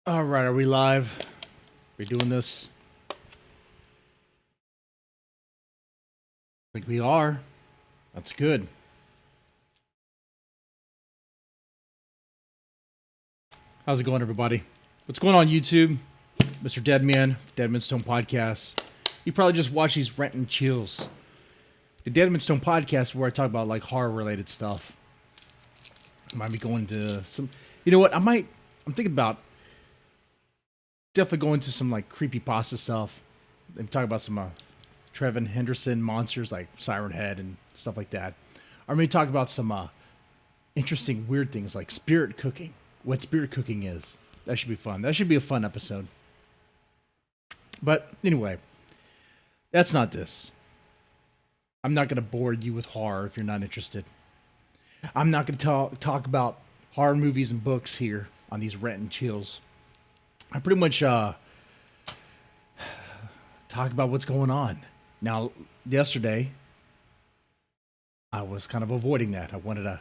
All right, are we live? We doing this? I think we are. That's good. How's it going, everybody? What's going on, YouTube? MrDeadman, Deadman Stone Podcast. You probably just watch these Rant and Chills. The Deadman Stone Podcast, where I talk about like horror-related stuff. I might be going to some. You know what? I'm thinking about definitely going to some like creepypasta stuff. I'm talking about some Trevin Henderson monsters like Siren Head and stuff like that. Or maybe talk about some interesting weird things like spirit cooking. What spirit cooking is. That should be fun. That should be a fun episode. But anyway, that's not this. I'm not going to bore you with horror if you're not interested. I'm not going to talk about horror movies and books here on these Rant and Chills. I pretty much talk about what's going on. Now, yesterday, I was kind of avoiding that. I wanted a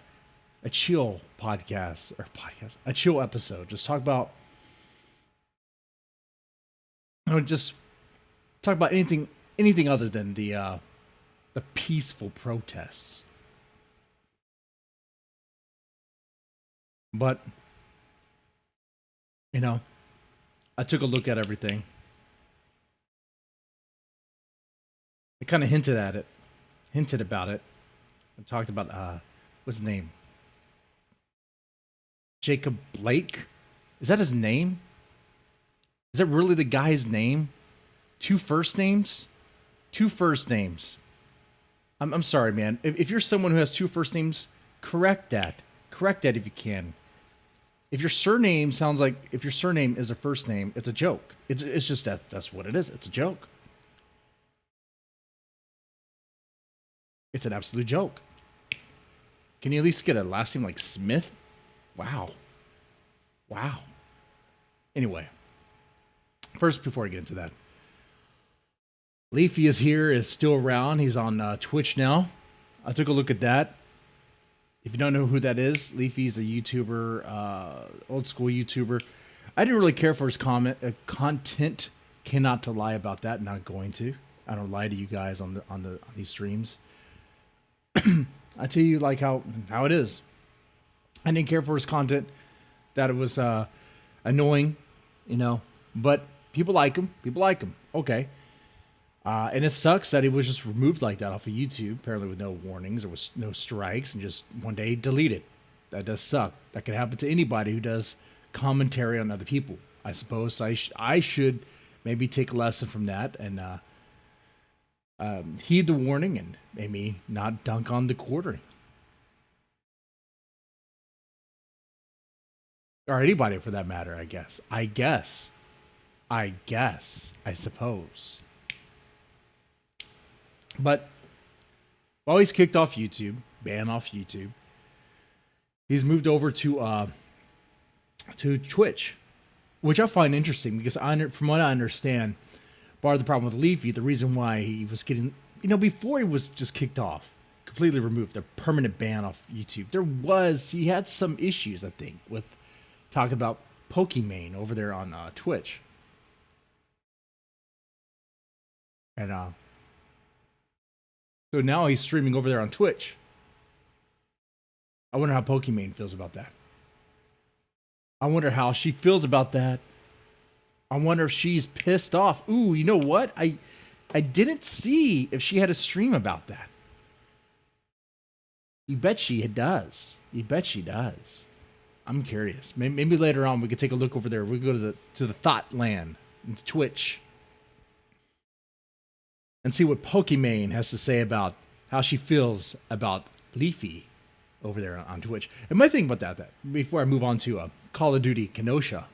chill a chill episode. Just talk about, just talk about anything other than the peaceful protests. But, I took a look at everything. I kind of hinted about it. I talked about, what's his name? Jacob Blake? Is that his name? Is that really the guy's name? Two first names? I'm sorry, man. If you're someone who has two first names, correct that. Correct that if you can. If your surname sounds like, if your surname is a first name, it's a joke. It's just that's what it is. It's a joke. It's an absolute joke. Can you at least get a last name like Smith? Wow. Anyway, first, before I get into that, Leafy is still around. He's on Twitch now. I took a look at that. If you don't know who that is, Leafy's a YouTuber, old school YouTuber. I didn't really care for his content. Cannot to lie about that. Not going to. I don't lie to you guys on these streams. I tell you like how it is. I didn't care for his content. That it was annoying, But people like him. Okay. And it sucks that he was just removed like that off of YouTube, apparently with no warnings or with no strikes, and just one day deleted. That does suck. That could happen to anybody who does commentary on other people. I suppose I should maybe take a lesson from that and heed the warning and maybe not dunk on the quartering. Or anybody for that matter, I guess. I suppose. But while he's kicked off YouTube, banned off YouTube, he's moved over to Twitch, which I find interesting because from what I understand, part of the problem with Leafy, the reason why he was getting, before he was just kicked off, completely removed, a permanent ban off YouTube, he had some issues, I think, with talking about Pokimane over there on Twitch. And so now he's streaming over there on Twitch. I wonder how Pokimane feels about that. I wonder how she feels about that. I wonder if she's pissed off. Ooh, you know what? I didn't see if she had a stream about that. You bet she does. I'm curious. Maybe later on we could take a look over there. We go to the Thought Land, into Twitch, and see what Pokimane has to say about how she feels about Leafy over there on Twitch. And my thing about that before I move on to Call of Duty Kenosha,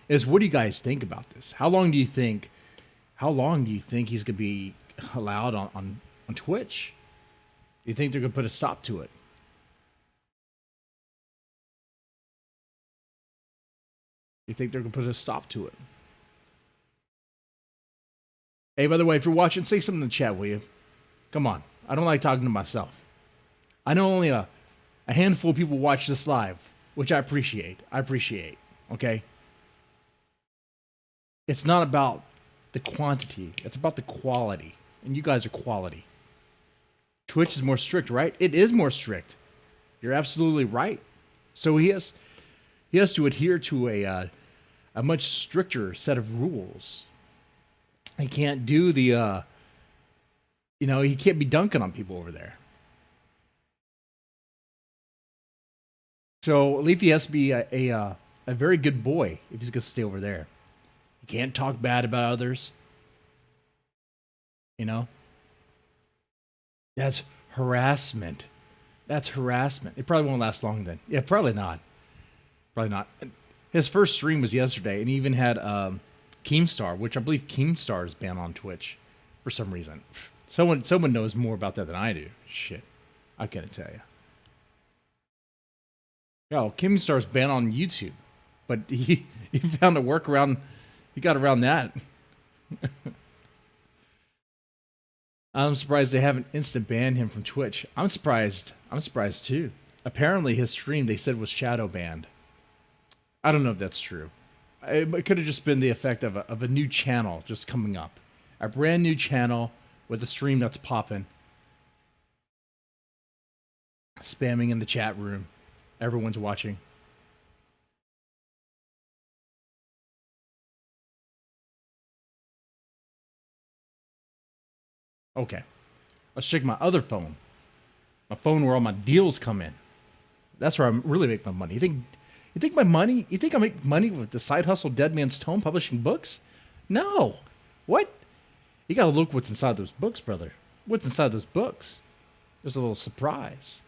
is what do you guys think about this? How long do you think he's gonna be allowed on Twitch? Do you think they're gonna put a stop to it? You think they're gonna put a stop to it? Hey, by the way, if you're watching, say something in the chat, will you? Come on. I don't like talking to myself. I know only a handful of people watch this live, which I appreciate. Okay? It's not about the quantity. It's about the quality. And you guys are quality. Twitch is more strict, right? It is more strict. You're absolutely right. So he has to adhere to a much stricter set of rules. He can't do the he can't be dunking on people over there. So Leafy has to be a very good boy if he's gonna stay over there. He can't talk bad about others. You know? That's harassment. That's harassment. It probably won't last long then. Yeah, probably not. Probably not. His first stream was yesterday, and he even had Keemstar, which I believe Keemstar is banned on Twitch for some reason. Someone knows more about that than I do. Shit. I can't tell you. Yo, Keemstar's banned on YouTube, but he found a workaround. He got around that. I'm surprised they haven't instant banned him from Twitch. I'm surprised too. Apparently his stream they said was shadow banned. I don't know if that's true. It could have just been the effect of a new channel just coming up. A brand new channel with a stream that's popping. Spamming in the chat room. Everyone's watching. Okay. Let's check my other phone. My phone where all my deals come in. That's where I really make my money. You think my money? You think I make money with the side hustle Deadman's Tome publishing books? No. What? You gotta look what's inside those books, brother. What's inside those books? There's a little surprise.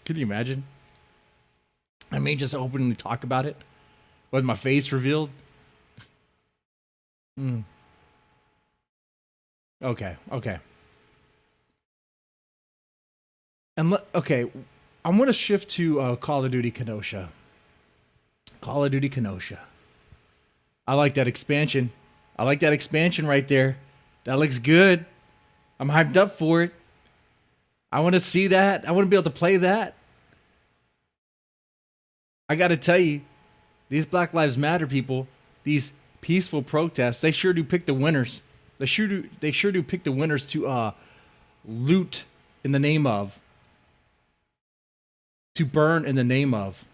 Can you imagine? I may just openly talk about it with my face revealed. Okay. And okay, I'm gonna shift to Call of Duty Kenosha. Call of Duty Kenosha. I like that expansion. I like that expansion right there. That looks good. I'm hyped up for it. I want to see that. I want to be able to play that. I got to tell you, these Black Lives Matter people, these peaceful protests, they sure do pick the winners. They sure do pick the winners to loot in the name of, to burn in the name of.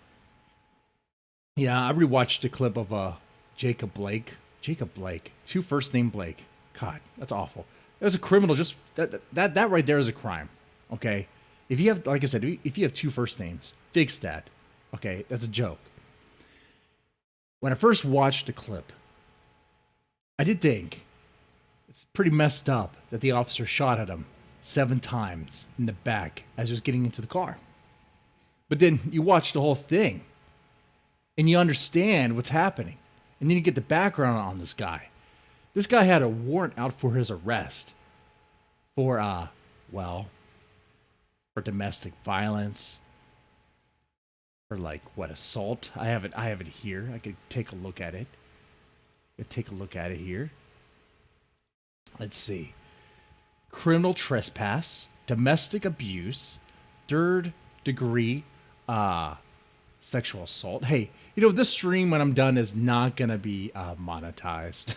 Yeah, I rewatched a clip of Jacob Blake. Jacob Blake, two first name Blake. God, that's awful. There's a criminal. Just that right there is a crime. Okay, if you have, like I said, if you have two first names, fix that. Okay, that's a joke. When I first watched the clip, I did think it's pretty messed up that the officer shot at him 7 times in the back as he was getting into the car. But then you watch the whole thing, and you understand what's happening, and then you get the background on this guy. This guy had a warrant out for his arrest for for domestic violence, for assault. I have it here. I could take a look at it. Here. Let's see. Criminal trespass, domestic abuse, 3rd degree sexual assault. Hey, this stream when I'm done is not gonna be monetized.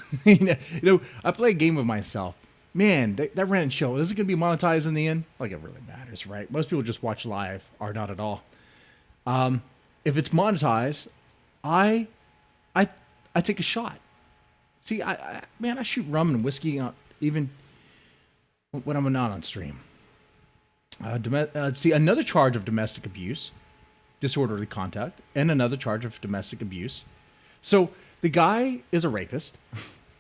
I play a game with myself. Man, that Rant show, is it going to be monetized in the end? Like, it really matters, right? Most people just watch live, or not at all. If it's monetized, I take a shot. See, I shoot rum and whiskey even when I'm not on stream. See, another charge of domestic abuse, disorderly conduct, and another charge of domestic abuse. So the guy is a rapist.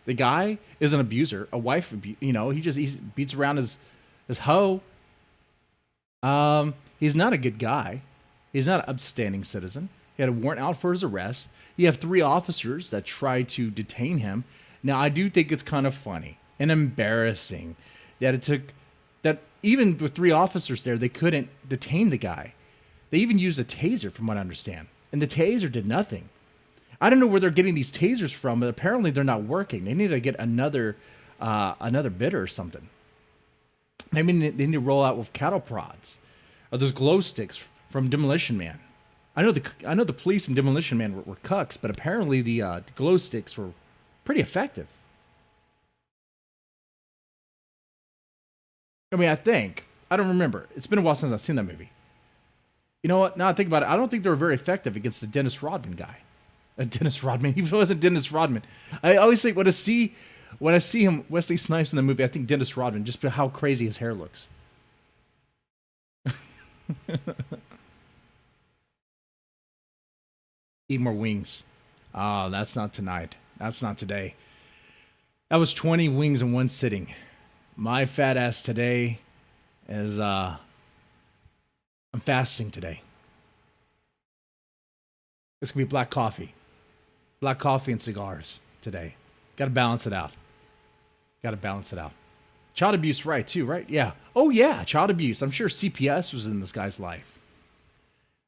The guy is an abuser, a wife, he beats around his hoe. He's not a good guy. He's not an upstanding citizen. He had a warrant out for his arrest. You have 3 officers that try to detain him. Now, I do think it's kind of funny and embarrassing that even with 3 officers there, they couldn't detain the guy. They even used a taser, from what I understand, and the taser did nothing. I don't know where they're getting these tasers from, but apparently they're not working. They need to get another bidder or something. Maybe they need to roll out with cattle prods or those glow sticks from Demolition Man. I know the police and Demolition Man were cucks, but apparently the glow sticks were pretty effective. I mean, I don't remember. It's been a while since I've seen that movie. You know what? Now I think about it, I don't think they were very effective against the Dennis Rodman guy. Dennis Rodman. He wasn't Dennis Rodman. I always think when I see him, Wesley Snipes in the movie, I think Dennis Rodman, just for how crazy his hair looks. Eat more wings. Oh, that's not tonight. That's not today. That was 20 wings in one sitting. My fat ass today is I'm fasting today. It's gonna be black coffee. Black coffee and cigars today. Gotta balance it out. Gotta balance it out. Child abuse, right, too, right? Yeah. Oh, yeah, child abuse. I'm sure CPS was in this guy's life.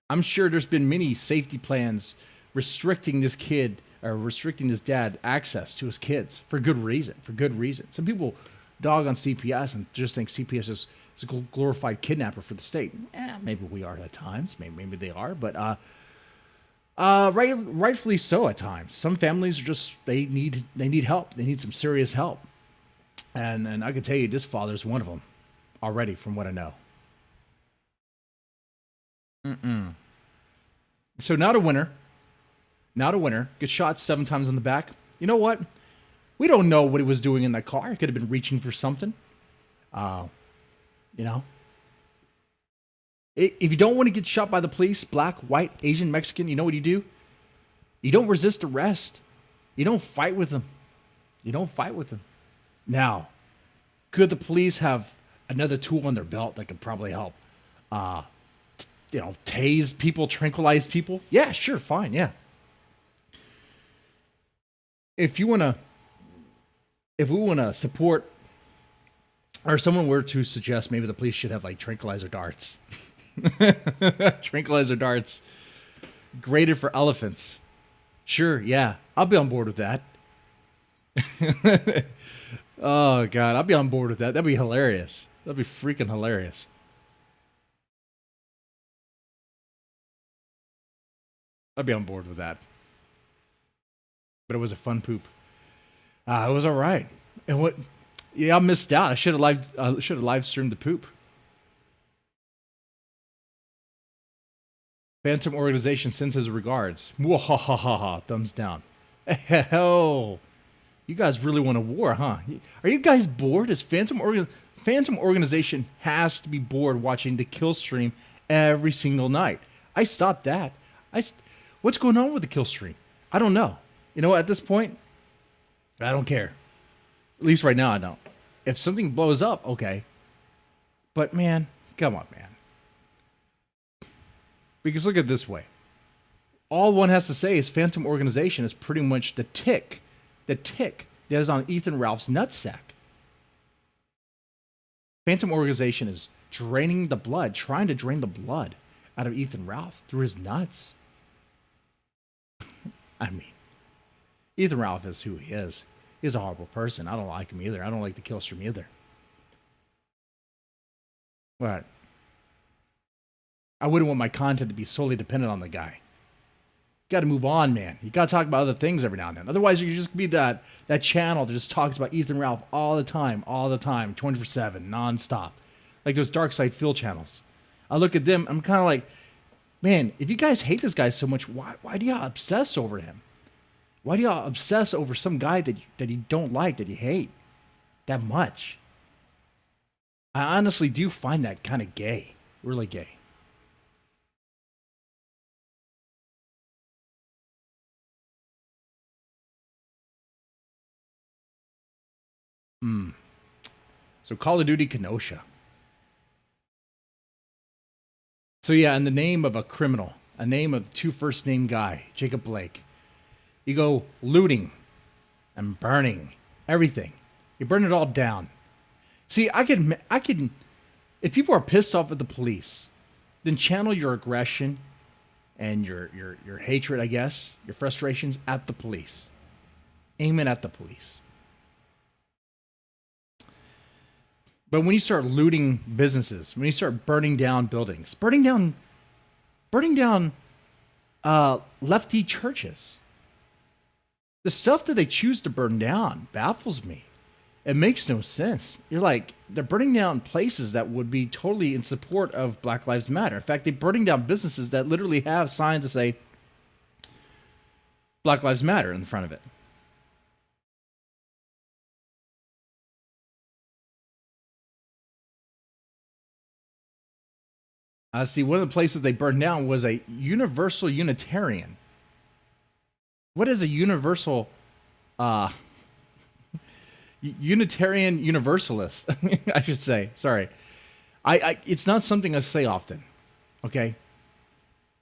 I'm sure there's been many safety plans restricting this kid or restricting his dad access to his kids for good reason. For good reason. Some people dog on CPS and just think CPS is a glorified kidnapper for the state. Maybe we are at times. Maybe they are, but rightfully so at times. Some families are just they need help. They need some serious help. And I can tell you this father's one of them already from what I know. So not a winner. Gets shot 7 times in the back. You know what? We don't know what he was doing in that car. He could have been reaching for something. You know. If you don't want to get shot by the police, black, white, Asian, Mexican, you know what you do? You don't resist arrest. You don't fight with them. Now, could the police have another tool on their belt that could probably help? Tase people, tranquilize people? Yeah, sure, fine, yeah. If we want to support, or someone were to suggest maybe the police should have like tranquilizer darts. Tranquilizer darts. Graded for elephants. Sure, yeah. I'll be on board with that. Oh, God. I'll be on board with that. That'd be hilarious. That'd be freaking hilarious. I'd be on board with that. But it was a fun poop. It was all right. And what? Yeah, I missed out. I should have live streamed the poop. Phantom Organization sends his regards. Mwahahaha. Thumbs down. Hell, you guys really want a war, huh? Are you guys bored? Is Phantom Organization has to be bored watching the kill stream every single night. I stopped that. What's going on with the kill stream? I don't know. You know what? At this point, I don't care. At least right now, I don't. If something blows up, okay. But man, come on, man. Because look at it this way. All one has to say is Phantom Organization is pretty much the tick that is on Ethan Ralph's nutsack. Phantom Organization is trying to drain the blood out of Ethan Ralph through his nuts. I mean, Ethan Ralph is who he is. He's a horrible person. I don't like him either. I don't like the kill stream either. But I wouldn't want my content to be solely dependent on the guy. You got to move on, man. You got to talk about other things every now and then. Otherwise, you just be that channel that just talks about Ethan Ralph all the time, 24/7, nonstop. Like those Dark Side Phil channels. I look at them, I'm kind of like, man, if you guys hate this guy so much, why do y'all obsess over him? Why do y'all obsess over some guy that you don't like, that you hate that much? I honestly do find that kind of gay. Really gay. So Call of Duty Kenosha. So yeah, in the name of a criminal, a name of two first name guy, Jacob Blake, you go looting and burning everything. You burn it all down. See, I can, if people are pissed off at the police, then channel your aggression and your hatred, I guess, your frustrations at the police. Aim it at the police. But when you start looting businesses, when you start burning down buildings, burning down lefty churches. The stuff that they choose to burn down baffles me. It makes no sense. You're like, they're burning down places that would be totally in support of Black Lives Matter. In fact, they're burning down businesses that literally have signs that say Black Lives Matter in the front of it. See, one of the places they burned down was a Universal Unitarian. What is a universal Unitarian Universalist? I should say. Sorry, it's not something I say often. Okay,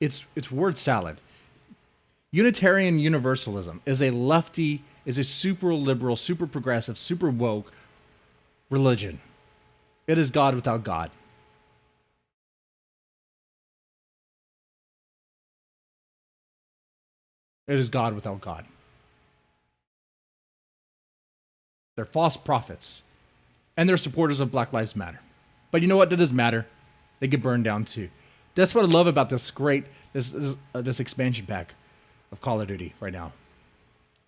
it's word salad. Unitarian Universalism is a lefty, is a super liberal, super progressive, super woke religion. It is God without God. It is God without God. They're false prophets. And they're supporters of Black Lives Matter. But you know what? That doesn't matter. They get burned down too. That's what I love about this this expansion pack of Call of Duty right now.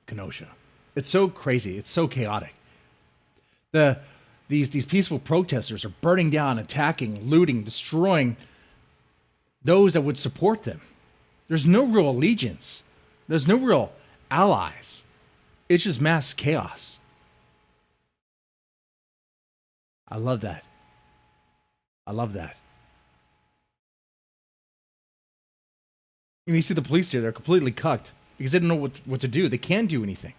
Kenosha. It's so crazy. It's so chaotic. These peaceful protesters are burning down, attacking, looting, destroying those that would support them. There's no real allegiance. There's no real allies. It's just mass chaos. I love that. I love that. And you see the police here, they're completely cucked because they don't know what to do. They can't do anything.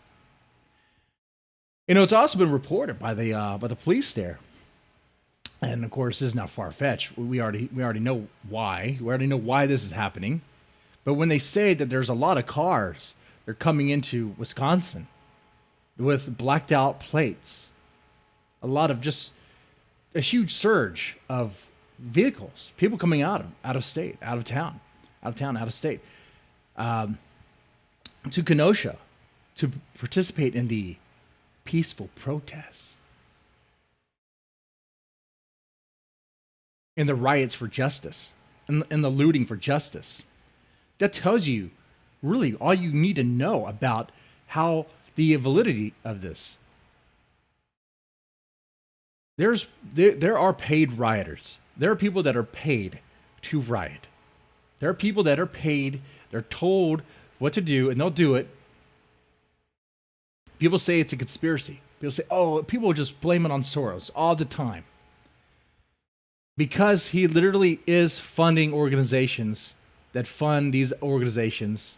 You know, it's also been reported by the police there. And of course, this is not far-fetched. We already know why. We already know why this is happening. But when they say that there's a lot of cars, they're coming into Wisconsin with blacked out plates. A lot of just a huge surge of vehicles, people coming out of state, out of town, out of state, to Kenosha to participate in the peaceful protests, in the riots for justice, in the looting for justice. That tells you really all you need to know about how the validity of this. There are paid rioters. There are people that are paid to riot. There are people that are paid, they're told what to do, and they'll do it. People say it's a conspiracy. People say, oh, people just blame it on Soros all the time. Because he literally is funding organizations that fund these organizations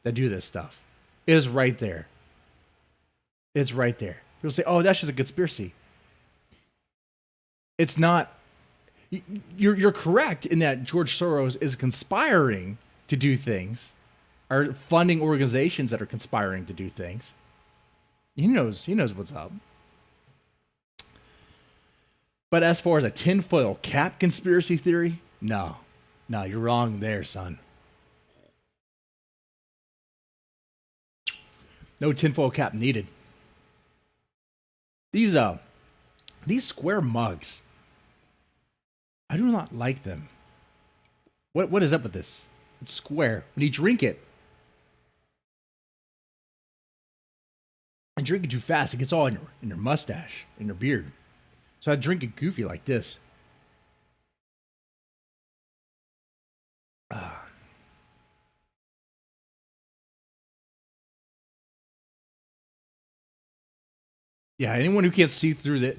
that do this stuff. It is right there. It's right there. People say, oh, that's just a conspiracy. It's not. You're correct in that George Soros is conspiring to do things, or funding organizations that are conspiring to do things. He knows what's up. But as far as a tinfoil cap conspiracy theory, no, you're wrong there, son. No tinfoil cap needed. These square mugs, I do not like them. What is up with this? It's square. When you drink it, and drink it too fast, it gets all in your mustache, in your beard. So I drink it goofy like this. Yeah, anyone who can't see through that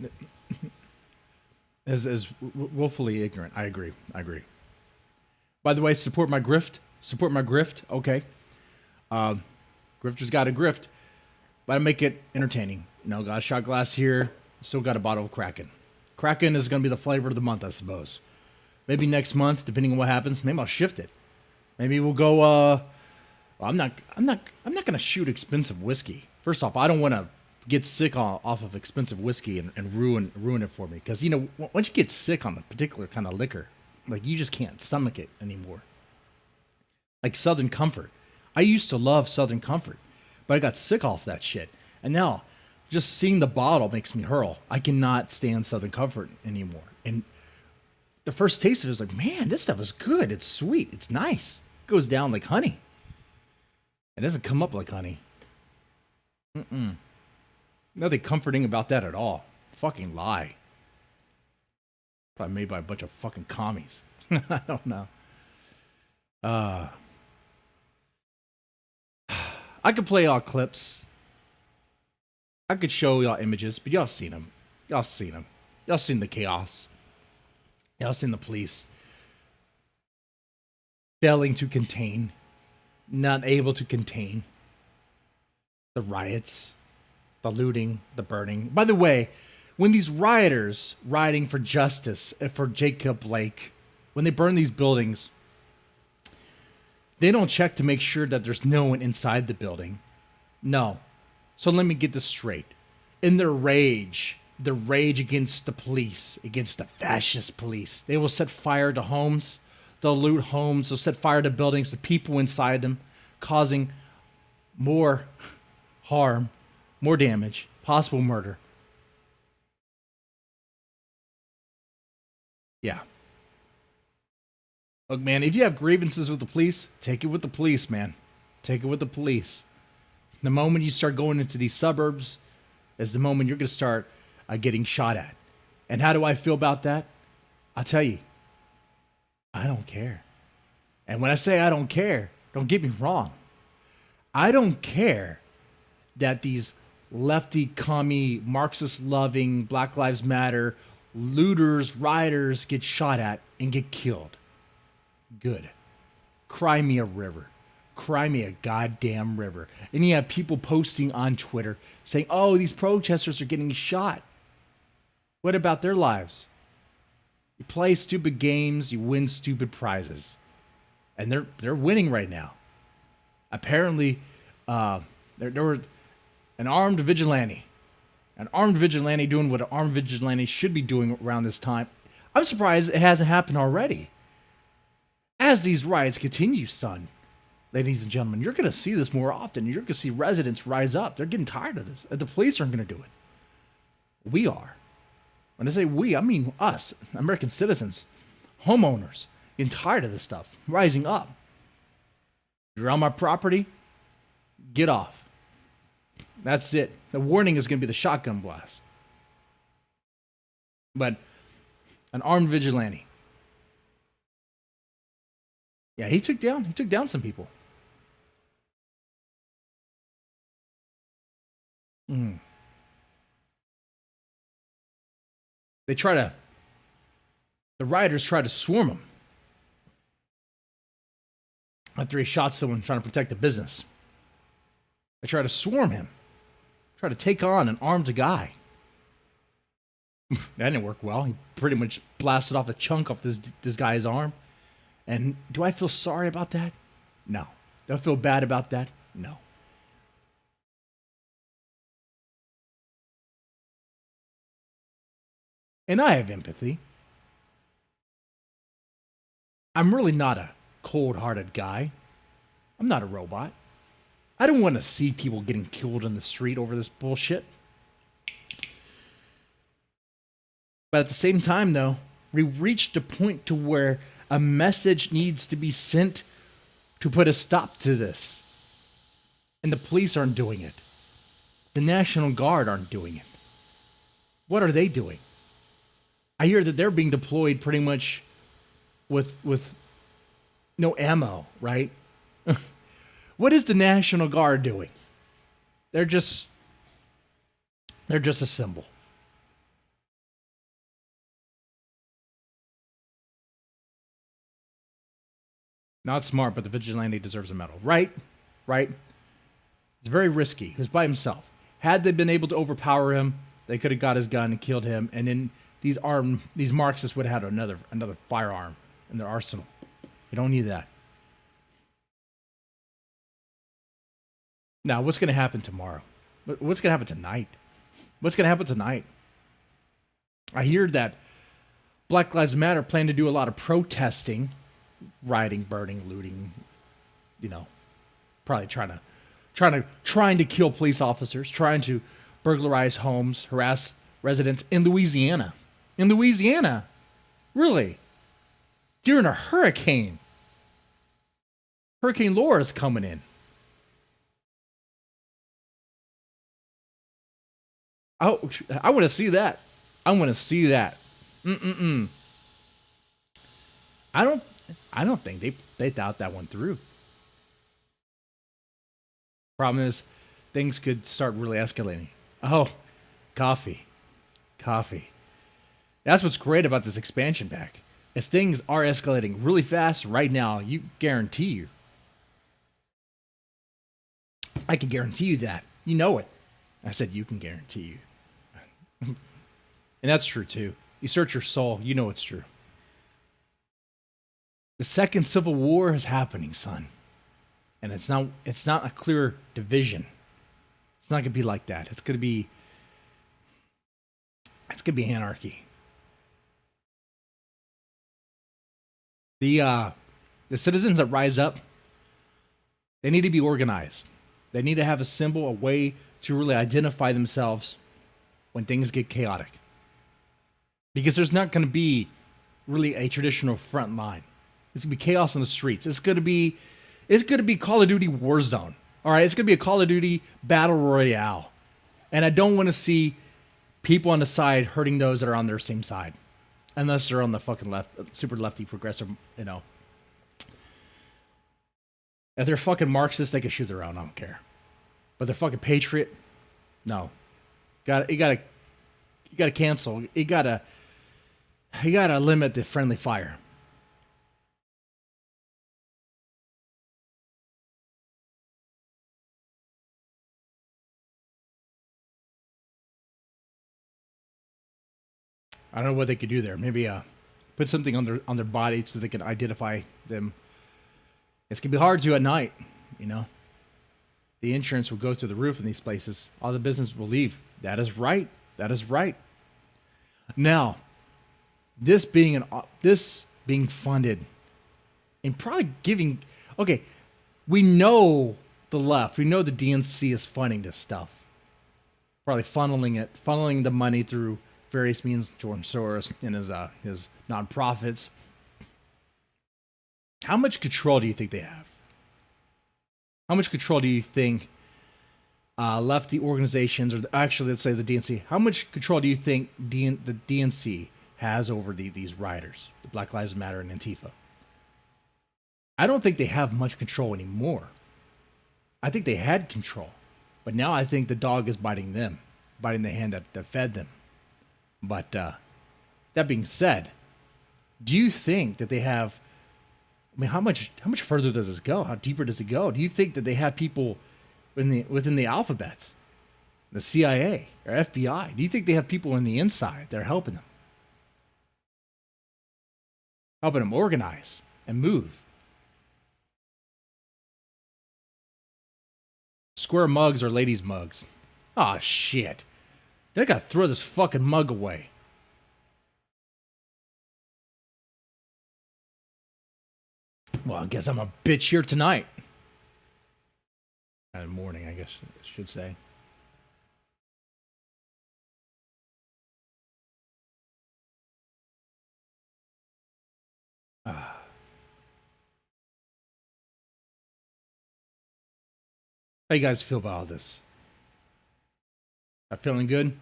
is willfully ignorant. I agree. By the way, support my grift. Okay. Grifter's got a grift. But I make it entertaining. You know, got a shot glass here. Still got a bottle of Kraken. Kraken is going to be the flavor of the month, I suppose. Maybe next month, depending on what happens, maybe I'll shift it. Maybe we'll go. Well, I'm not going to shoot expensive whiskey. First off, I don't want to get sick off of expensive whiskey and ruin it for me. Because, you know, once you get sick on a particular kind of liquor, like, you just can't stomach it anymore. Like Southern Comfort. I used to love Southern Comfort, but I got sick off that shit. And now, just seeing the bottle makes me hurl. I cannot stand Southern Comfort anymore. And the first taste of it was like, man, this stuff is good. It's sweet. It's nice. goes down like honey. It doesn't come up like honey. Nothing comforting about that at all. Fucking lie. Probably made by a bunch of fucking commies. I don't know. I could play y'all clips. I could show y'all images, but y'all seen them. Y'all seen them. Y'all seen the chaos. Y'all seen the police failing to contain, not able to contain the riots, the looting, the burning. By the way, when these rioters rioting for justice, for Jacob Blake, when they burn these buildings, they don't check to make sure that there's no one inside the building. No. So let me get this straight. In their rage against the police, against the fascist police, they will set fire to homes. They'll loot homes. They'll set fire to buildings with people inside them, causing more harm, more damage, possible murder. Yeah. Look, man, if you have grievances with the police, take it with the police, man. Take it with the police. The moment you start going into these suburbs is the moment you're going to start getting shot at. And how do I feel about that? I'll tell you, I don't care. And when I say I don't care, don't get me wrong. I don't care that these lefty, commie, Marxist-loving, Black Lives Matter, looters, rioters get shot at and get killed. Good. Cry me a river. Cry me a goddamn river. And you have people posting on Twitter saying, oh, these protesters are getting shot. What about their lives? You play stupid games, you win stupid prizes. And they're winning right now. Apparently, there were an armed vigilante. An armed vigilante doing what an armed vigilante should be doing around this time. I'm surprised it hasn't happened already. As these riots continue, son, ladies and gentlemen, you're going to see this more often. You're going to see residents rise up. They're getting tired of this. The police aren't going to do it. We are. When I say we, I mean us, American citizens, homeowners, getting tired of this stuff, rising up. You're on my property, get off. That's it. The warning is going to be the shotgun blast. But an armed vigilante. Yeah, he took down some people. The rioters try to swarm him after he shot someone trying to protect the business. They try to swarm him, try to take on an armed guy. That didn't work well. He pretty much blasted off a chunk off this guy's arm. And do I feel sorry about that? No. Do I feel bad about that? No. And I have empathy. I'm really not a cold-hearted guy. I'm not a robot. I don't want to see people getting killed in the street over this bullshit. But at the same time, though, we reached a point to where a message needs to be sent to put a stop to this. And the police aren't doing it. The National Guard aren't doing it. What are they doing? I hear that they're being deployed pretty much with no ammo, right? What is the National Guard doing? They're just a symbol. Not smart, but the vigilante deserves a medal. Right? Right? It's very risky. He was by himself. Had they been able to overpower him, they could have got his gun and killed him, and then these Marxists would have had another firearm in their arsenal. You don't need that. Now, what's going to happen tomorrow? What's going to happen tonight? What's going to happen tonight? I hear that Black Lives Matter plan to do a lot of protesting, rioting, burning, looting, probably trying to kill police officers, trying to burglarize homes, harass residents in Louisiana. In Louisiana? Really? During a hurricane. Hurricane Laura's coming in. Oh, I want to see that. I want to see that. Mm-mm-mm. I don't. I don't think they thought that one through. Problem is, things could start really escalating. Oh, coffee, coffee. That's what's great about this expansion pack. As things are escalating really fast right now, you guarantee you. I can guarantee you that. You know it. I said you can guarantee you. And that's true too. You search your soul, you know it's true. The second civil war is happening, son. And it's not a clear division. It's not gonna be like that. It's gonna be anarchy. The citizens that rise up, they need to be organized. They need to have a symbol, a way to really identify themselves when things get chaotic. Because there's not going to be really a traditional front line. It's going to be chaos on the streets. It's going to be Call of Duty Warzone. All right, it's going to be a Call of Duty Battle Royale. And I don't want to see people on the side hurting those that are on their same side. Unless they're on the fucking left, super lefty progressive, you know. If they're fucking Marxists, they can shoot their own. I don't care. But they're fucking patriot. No, you gotta cancel. You gotta limit the friendly fire. I don't know what they could do there. Maybe put something on their body so they can identify them. It's gonna be hard to at night, you know. The insurance will go through the roof in these places. All the business will leave. That is right. That is right. Now, this being funded and probably giving. Okay, we know the left. We know the DNC is funding this stuff. Probably funneling the money through various means. George Soros and his nonprofits. How much control do you think they have? How much control do you think lefty organizations, or actually, let's say the DNC, how much control do you think the DNC has over these rioters, the Black Lives Matter and Antifa? I don't think they have much control anymore. I think they had control, but now I think the dog is biting them, biting the hand that fed them. But that being said, do you think that they have? I mean, how much further does this go? How deeper does it go? Do you think that they have people within the alphabets, the CIA or FBI? Do you think they have people on the inside that are helping them organize and move? Square mugs or ladies' mugs? Oh shit! They gotta throw this fucking mug away. Well, I guess I'm a bitch here tonight. Kind of morning, I guess I should say. How you guys feel about all this? Y'all feeling good?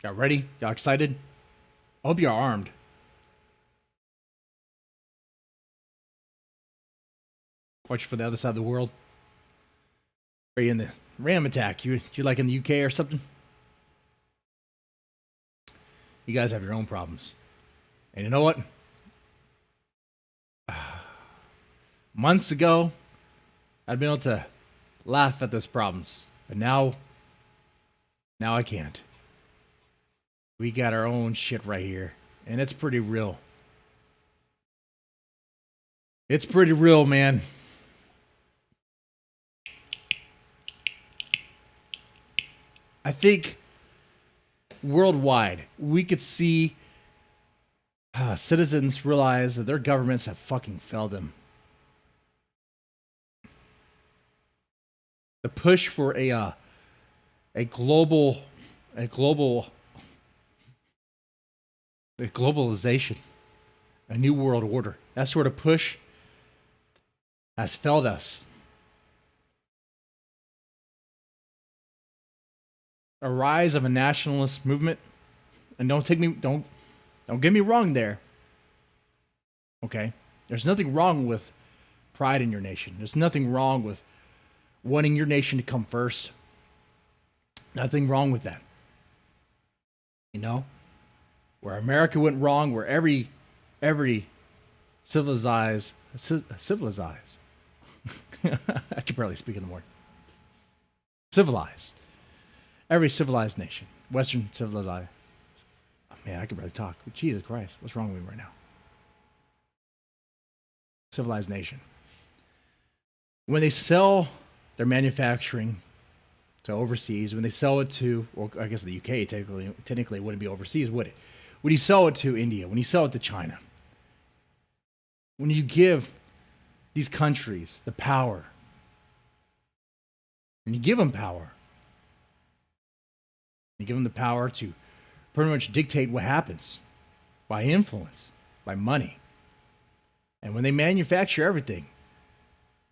Y'all ready? Y'all excited? I hope you're armed. Watch for the other side of the world. Are you in the Ram attack? You like in the UK or something? You guys have your own problems. And you know what? Months ago, I'd been able to laugh at those problems. But now I can't. We got our own shit right here. And it's pretty real. It's pretty real, man. I think worldwide, we could see citizens realize that their governments have fucking failed them. The push for a globalization, a new world order, that sort of push, has failed us. A rise of a nationalist movement, and don't get me wrong there. Okay? There's nothing wrong with pride in your nation. There's nothing wrong with wanting your nation to come first. Nothing wrong with that. You know? Where America went wrong, where every civilized I can barely speak in the morning. Civilized. Every civilized nation. Western civilized. Oh, man, I can barely talk. Jesus Christ. What's wrong with me right now? Civilized nation. When they sell their manufacturing to overseas, when they sell it to, well, I guess the UK technically it wouldn't be overseas, would it? When you sell it to India, when you sell it to China, when you give these countries the power, and you give them power, you give them the power to pretty much dictate what happens by influence, by money. And when they manufacture everything,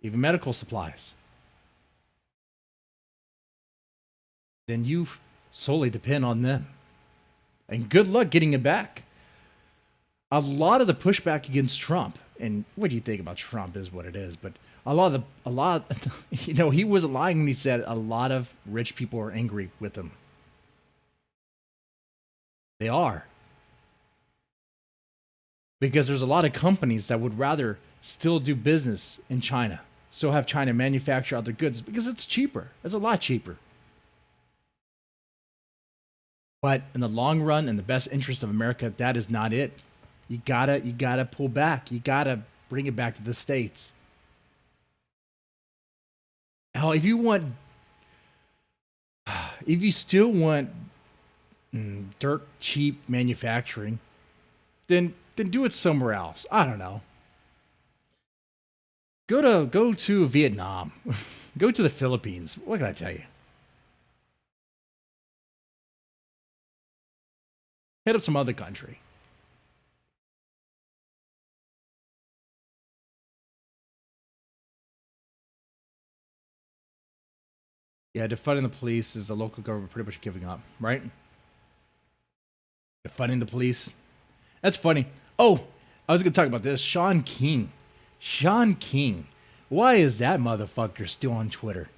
even medical supplies, then you solely depend on them. And good luck getting it back. A lot of the pushback against Trump, and what do you think about Trump is what it is, but he wasn't lying when he said a lot of rich people are angry with him. They are. Because there's a lot of companies that would rather still do business in China, still have China manufacture other goods because it's cheaper. It's a lot cheaper. But in the long run, in the best interest of America, that is not it. You gotta pull back. You gotta bring it back to the States. Hell, if you still want dirt cheap manufacturing, then do it somewhere else. I don't know. Go to Vietnam. Go to the Philippines. What can I tell you? Hit up some other country. Yeah, defunding the police is the local government pretty much giving up, right? Defunding the police. That's funny. Oh, I was going to talk about this. Sean King. Why is that motherfucker still on Twitter?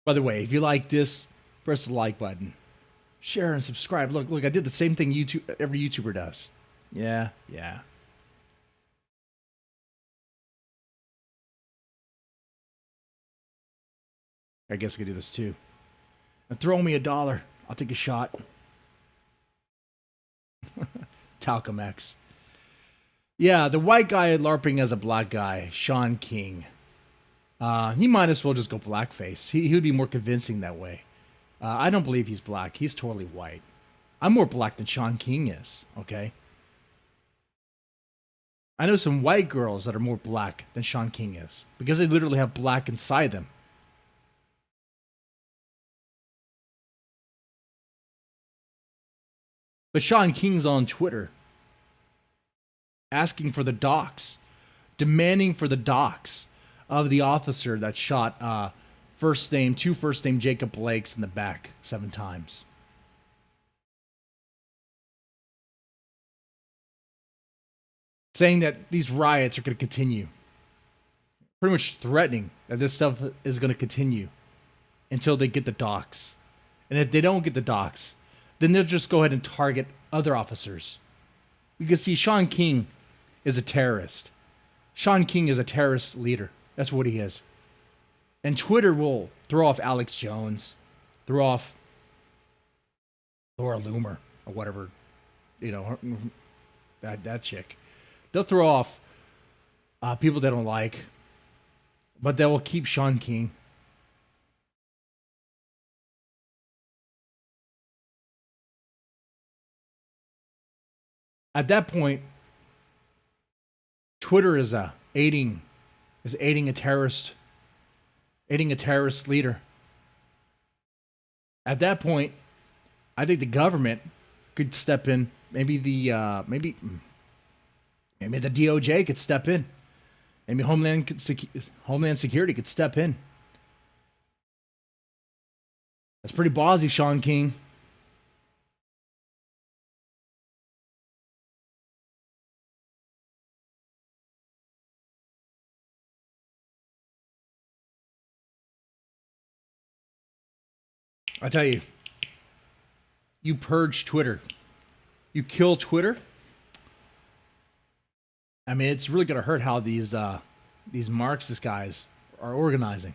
By the way, if you like this, press the like button. Share and subscribe. Look, I did the same thing every YouTuber does. Yeah. I guess I could do this too. And throw me $1. I'll take a shot. Talcum X. Yeah, the white guy LARPing as a black guy, Sean King. He might as well just go blackface. He would be more convincing that way. I don't believe he's black. He's totally white. I'm more black than Sean King is, okay? I know some white girls that are more black than Sean King is because they literally have black inside them. But Sean King's on Twitter asking for the docs, demanding for the docs of the officer that shot two first name Jacob Blakes in the back 7 times. Saying that these riots are going to continue. Pretty much threatening that this stuff is going to continue until they get the docs. And if they don't get the docs, then they'll just go ahead and target other officers. Because see, Sean King is a terrorist. Sean King is a terrorist leader. That's what he is. And Twitter will throw off Alex Jones, throw off Laura Loomer, or whatever, that chick. They'll throw off people they don't like, but they will keep Sean King. At that point, Twitter is aiding a terrorist leader. At that point, I think the government could step in. Maybe the DOJ could step in Maybe Homeland Security could step in. That's pretty ballsy, Sean King. I tell you, you purge Twitter, you kill Twitter. I mean, it's really gonna hurt how these Marxist guys are organizing.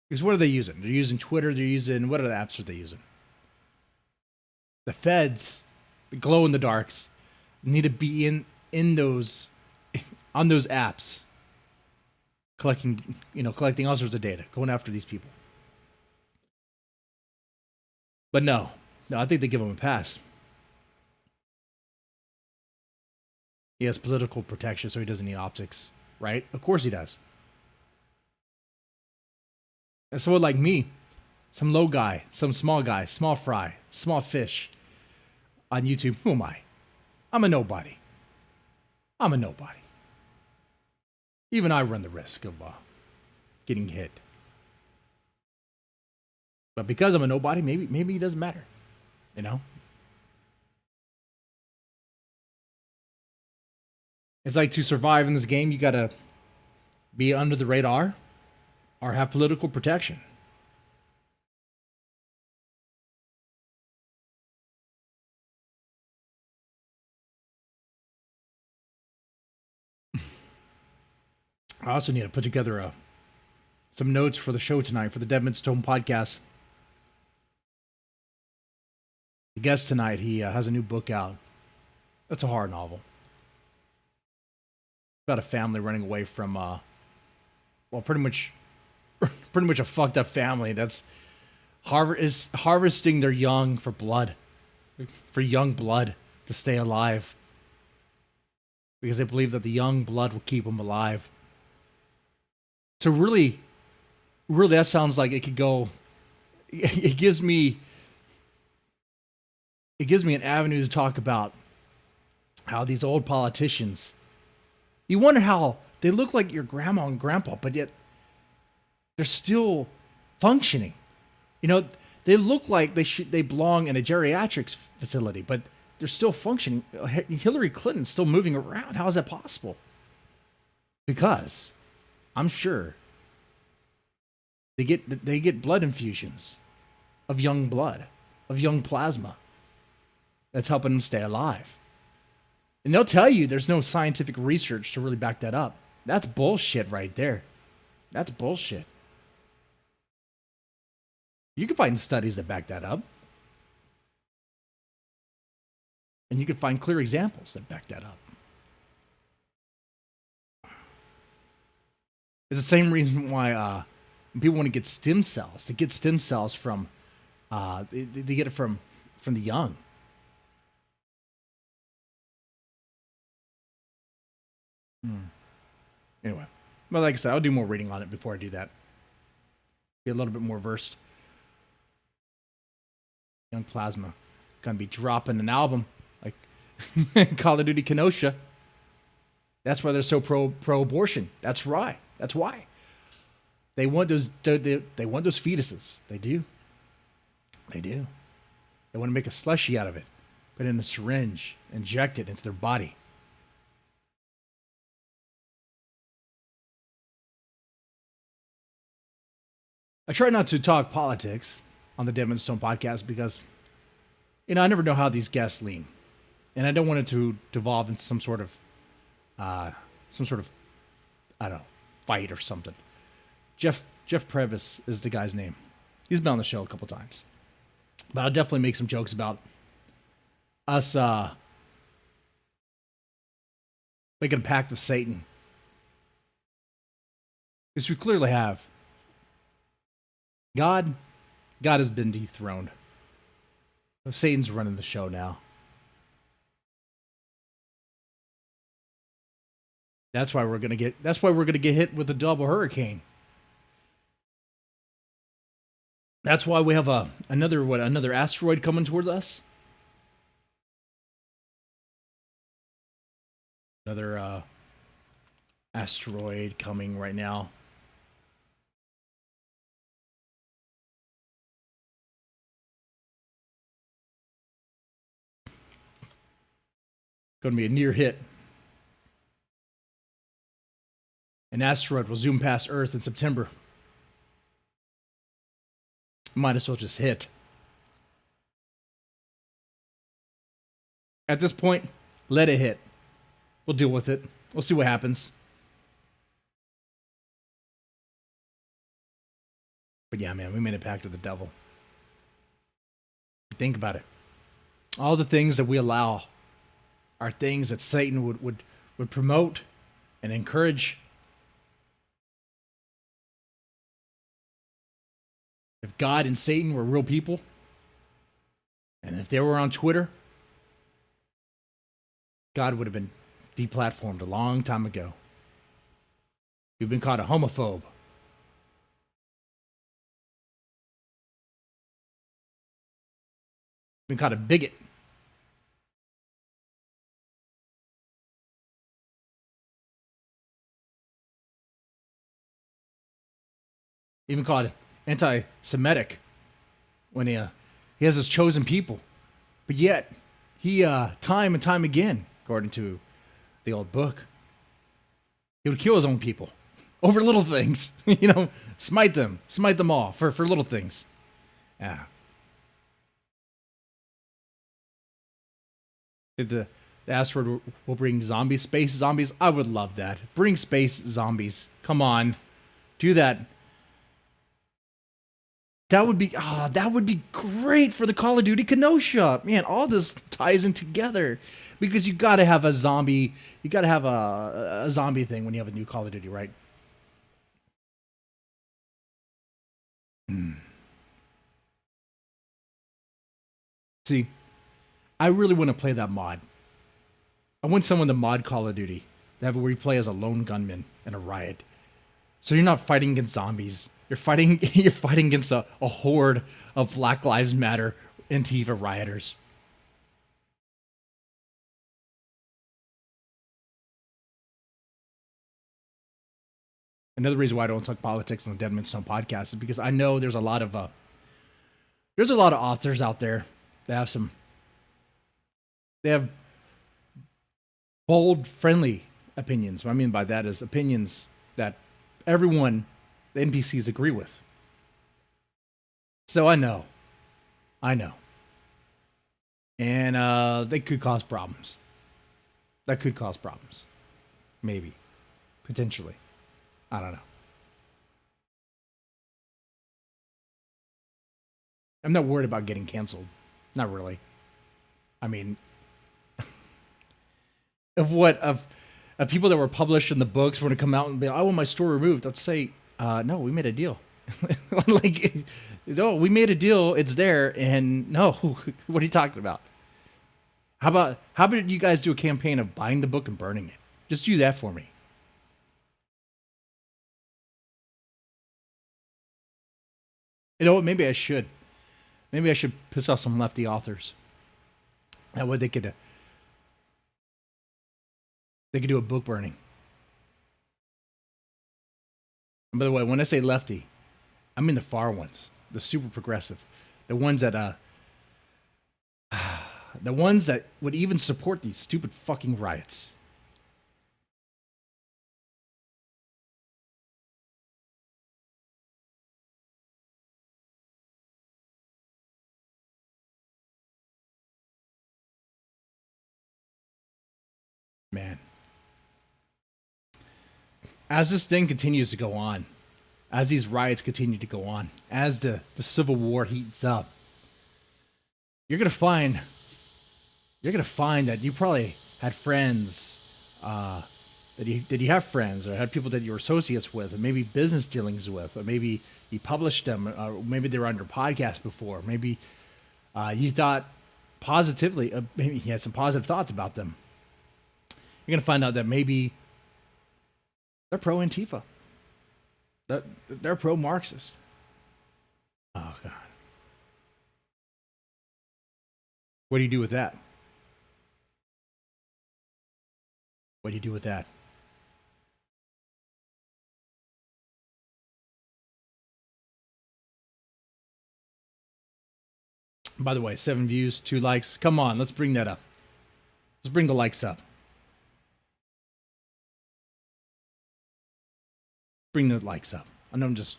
Because what are they using? They're using Twitter. They're using, what other apps are they using? The feds, the glow in the darks, need to be in those on those apps, collecting all sorts of data, going after these people. But no, I think they give him a pass. He has political protection, so he doesn't need optics, right? Of course he does. And someone like me, some low guy, some small guy, small fry, small fish on YouTube, who am I? I'm a nobody. I'm a nobody. Even I run the risk of getting hit. But because I'm a nobody, maybe it doesn't matter. You know? It's like, to survive in this game, you gotta be under the radar or have political protection. I also need to put together some notes for the show tonight for the Deadman Stone podcast. The guest tonight, he has a new book out. It's a horror novel about a family running away from, pretty much a fucked up family that's harvesting their young for young blood to stay alive, because they believe that the young blood will keep them alive. So really, that sounds like it could go. It gives me an avenue to talk about how these old politicians. You wonder how they look like your grandma and grandpa, but yet they're still functioning. You know, they look like they belong in a geriatrics facility, but they're still functioning. Hillary Clinton's still moving around. How is that possible? Because I'm sure they get blood infusions of young blood, of young plasma that's helping them stay alive. And they'll tell you there's no scientific research to really back that up. That's bullshit right there. That's bullshit. You can find studies that back that up. And you can find clear examples that back that up. It's the same reason why people want to get stem cells. To get stem cells from, they get it from the young. Anyway, but like I said, I'll do more reading on it before I do that. Be a little bit more versed. Young Plasma gonna be dropping an album like Call of Duty Kenosha. That's why they're so pro-abortion. That's right. That's why they want those. They want those fetuses. They do. They do. They want to make a slushy out of it, put it in a syringe, inject it into their body. I try not to talk politics on the Deadman Stone podcast because, I never know how these guests lean, and I don't want it to devolve into some sort of, I don't know, fight or something. Jeff Previs is the guy's name. He's been on the show a couple times, but I'll definitely make some jokes about us making a pact with Satan, because we clearly have. God has been dethroned. Satan's running the show now. That's why we're gonna get hit with a double hurricane. That's why we have another asteroid coming towards us. Another asteroid coming right now. Going to be a near hit. An asteroid will zoom past Earth in September. Might as well just hit. At this point, let it hit. We'll deal with it. We'll see what happens. But yeah, man, we made a pact with the devil. Think about it. All the things that we allow are things that Satan would promote and encourage. If God and Satan were real people, and if they were on Twitter, God would have been deplatformed a long time ago. You've been called a homophobe. Been called a bigot. Even called anti-Semitic when he has his chosen people. But yet, he, time and time again, according to the old book, he would kill his own people over little things. Smite them all for little things. Yeah. The asteroid will bring zombies, space zombies. I would love that. Bring space zombies. Come on. Do that. That would be great for the Call of Duty Kenosha. Man, all this ties in together because you got to have a zombie. You got to have a zombie thing when you have a new Call of Duty, right? See, I really want to play that mod. I want someone to mod Call of Duty to have it where you play as a lone gunman in a riot. So you're not fighting against zombies. You're fighting against a horde of Black Lives Matter Antifa rioters. Another reason why I don't talk politics on the Deadman Stone podcast is because I know there's a lot of authors out there that have bold, friendly opinions. What I mean by that is opinions that everyone, the NPCs, agree with. So I know. And they could cause problems. That could cause problems. Maybe. Potentially. I don't know. I'm not worried about getting canceled. Not really. I mean, of people that were published in the books were going to come out and be like, I want my story removed. I'd say, no, we made a deal. No, we made a deal. It's there. And no, what are you talking about? How about you guys do a campaign of buying the book and burning it? Just do that for me. You know what? Maybe I should. Maybe I should piss off some lefty authors. That way they could do a book burning. And by the way, when I say lefty, I mean the far ones, the super progressive, the ones that would even support these stupid fucking riots. Man. As this thing continues to go on, as these riots continue to go on, as the Civil War heats up, you're gonna find that you probably had friends, that you have friends or had people that you were associates with, or maybe business dealings with, or maybe you published them, or maybe they were on your podcast before, maybe you thought positively, maybe you had some positive thoughts about them. You're gonna find out that maybe they're pro Antifa. They're pro Marxist. Oh God. What do you do with that? What do you do with that? By the way, 7 views, 2 likes. Come on, let's bring that up. Let's bring the likes up. Bring the likes up. I know I'm just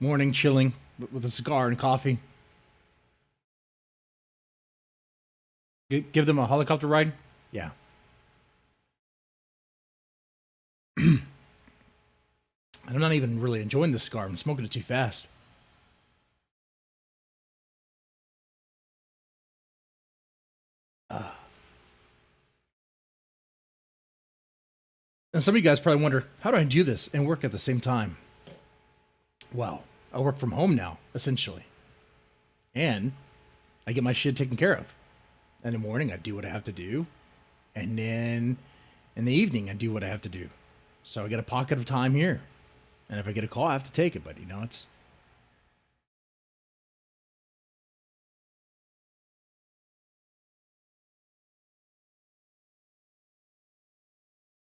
morning chilling with a cigar and coffee. Give them a helicopter ride? Yeah. I'm not even really enjoying this cigar. I'm smoking it too fast. And some of you guys probably wonder, how do I do this and work at the same time? Well, I work from home now, essentially. And I get my shit taken care of. In the morning, I do what I have to do. And then in the evening, I do what I have to do. So I get a pocket of time here. And if I get a call, I have to take it. But, you know, it's...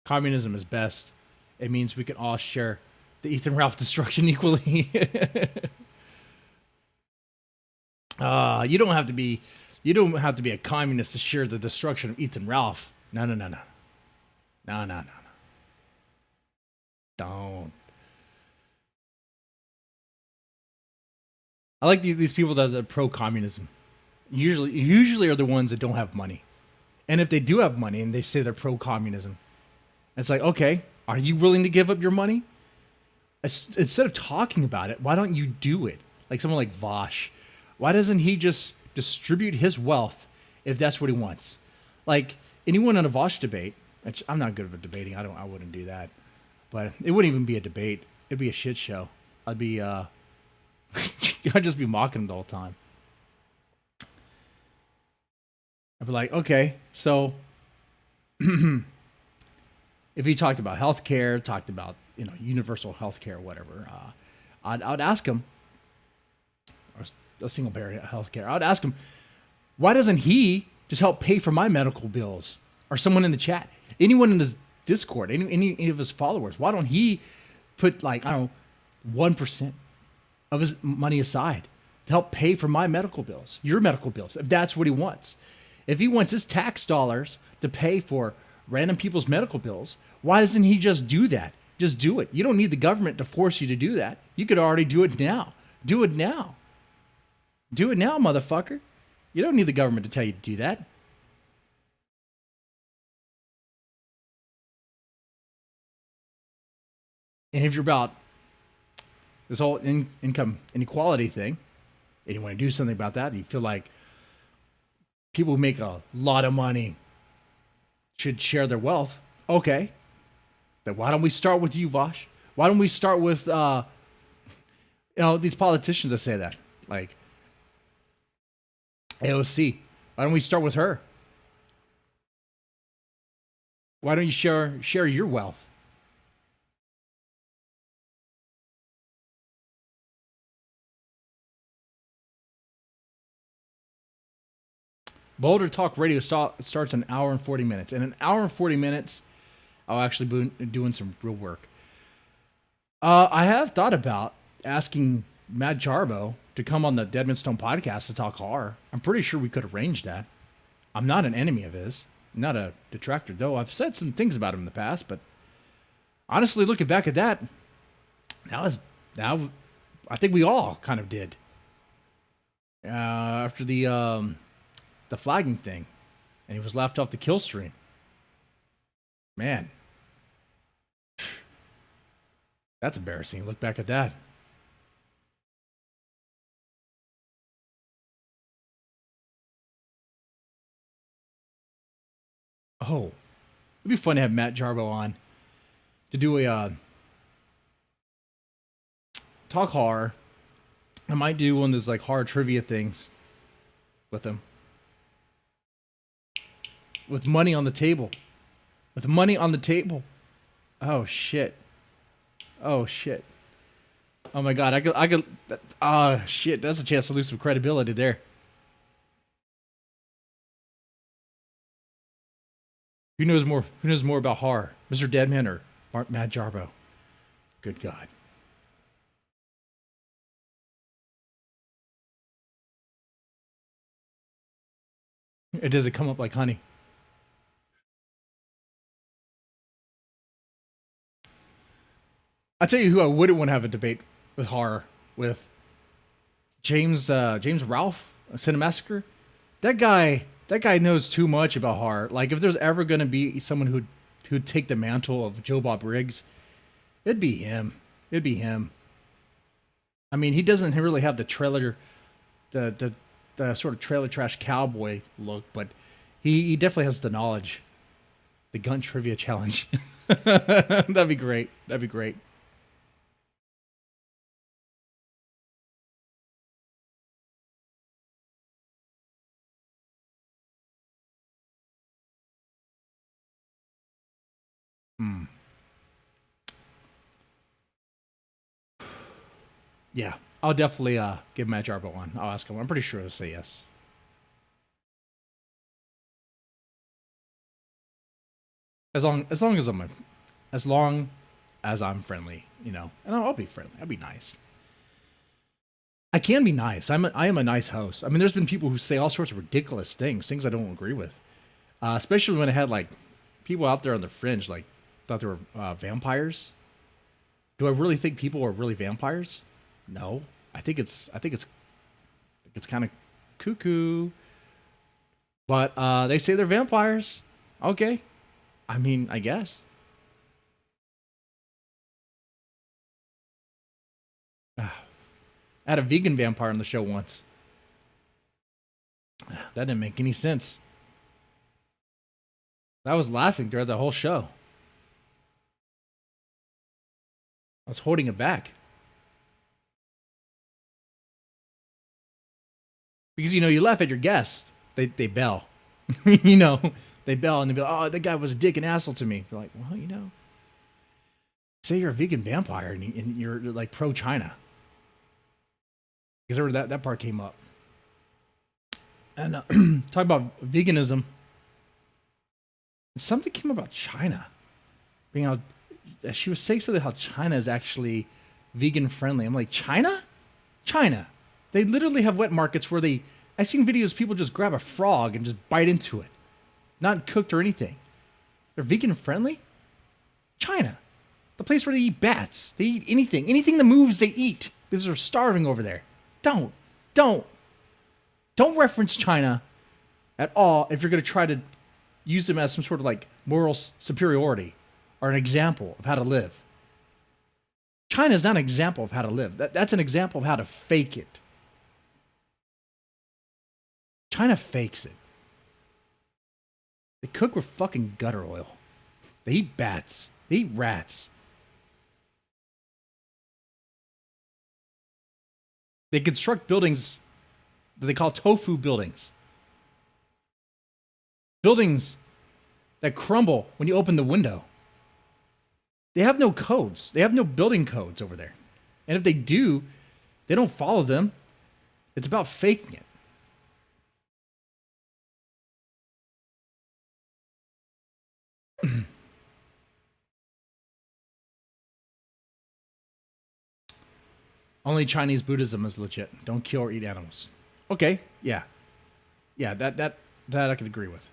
Communism is best. It means we can all share the Ethan Ralph destruction equally. You don't have to be a communist to share the destruction of Ethan Ralph. No. Don't. I like these people that are pro-communism. Usually are the ones that don't have money. And if they do have money and they say they're pro-communism, it's like, okay, are you willing to give up your money? Instead of talking about it, why don't you do it? Like someone like Vosh. Why doesn't he just distribute his wealth if that's what he wants? Like anyone in a Vosh debate, which I'm not good at debating. I wouldn't do that. But it wouldn't even be a debate. It'd be a shit show. I'd just be mocking him the whole time. I'd be like, okay, so if he talked about healthcare, talked about, you know, universal healthcare, whatever, I'd ask him, or a single payer healthcare. I'd ask him, why doesn't he just help pay for my medical bills? Or someone in the chat, anyone in his Discord, any of his followers, why don't he put like, I don't know, 1% of his money aside to help pay for my medical bills, your medical bills, if that's what he wants? If he wants his tax dollars to pay for random people's medical bills, why doesn't he just do that? Just do it. You don't need the government to force you to do that. You could already do it now. Do it now. Do it now, motherfucker. You don't need the government to tell you to do that. And if you're about this whole income inequality thing, and you want to do something about that, and you feel like people who make a lot of money should share their wealth, okay. Then why don't we start with you, Vosh? Why don't we start with, these politicians that say that? Like, AOC. Why don't we start with her? Why don't you share your wealth? Boulder Talk Radio starts an hour and 40 minutes. In an hour and 40 minutes, I'll actually be doing some real work. I have thought about asking Matt Jarbo to come on the Deadman Stone podcast to talk horror. I'm pretty sure we could arrange that. I'm not an enemy of his. I'm not a detractor, though. I've said some things about him in the past, but honestly, looking back at that, now I think we all kind of did. After the flagging thing, and he was laughed off the kill stream. Man, that's embarrassing. Look back at that. Oh, it'd be fun to have Matt Jarbo on to do a talk horror. I might do one of those like horror trivia things with him. With money on the table. With money on the table. Oh shit. Oh shit. Oh my god, I could shit, that's a chance to lose some credibility there. Who knows more about horror? MrDeadman or Matt Jarbo? Good god. It doesn't come up like honey. I tell you who I wouldn't want to have a debate with horror with James Ralph, Cinemassacre. That guy knows too much about horror. Like if there's ever gonna be someone who'd take the mantle of Joe Bob Briggs, it'd be him. It'd be him. I mean, he doesn't really have the trailer, the sort of trailer trash cowboy look, but he definitely has the knowledge. The gun trivia challenge. That'd be great. That'd be great. Hmm. Yeah, I'll definitely give Matt Jarbo one. I'll ask him. I'm pretty sure he'll say yes. As long as I'm friendly, and I'll be friendly. I'll be nice. I can be nice. I am a nice host. I mean, there's been people who say all sorts of ridiculous things I don't agree with. Especially when I had like people out there on the fringe, like thought they were vampires. Do I really think people are really vampires? No. I think it's kind of cuckoo. But they say they're vampires. Okay. I mean, I guess. I had a vegan vampire on the show once. That didn't make any sense. I was laughing throughout the whole show. I was holding it back. Because you laugh at your guests. They bail. you know, they bail and they be like, "Oh, that guy was a dick and asshole to me." You're like, "Well, say you're a vegan vampire and you're like pro China." Because that part came up. And talk about veganism. Something came about China being out. She was saying something how China is actually vegan friendly. I'm like, China. They literally have wet markets where I've seen videos people just grab a frog and just bite into it, not cooked or anything. They're vegan friendly. China, the place where they eat bats, they eat anything that moves, they eat because they're starving over there. Don't reference China at all if you're going to try to use them as some sort of like moral superiority or an example of how to live. China is not an example of how to live. That's an example of how to fake it. China fakes it. They cook with fucking gutter oil. They eat bats. They eat rats. They construct buildings that they call tofu buildings. Buildings that crumble when you open the window. They have no codes. They have no building codes over there. And if they do, they don't follow them. It's about faking it. Only Chinese Buddhism is legit. Don't kill or eat animals. Okay, yeah. Yeah, that I could agree with.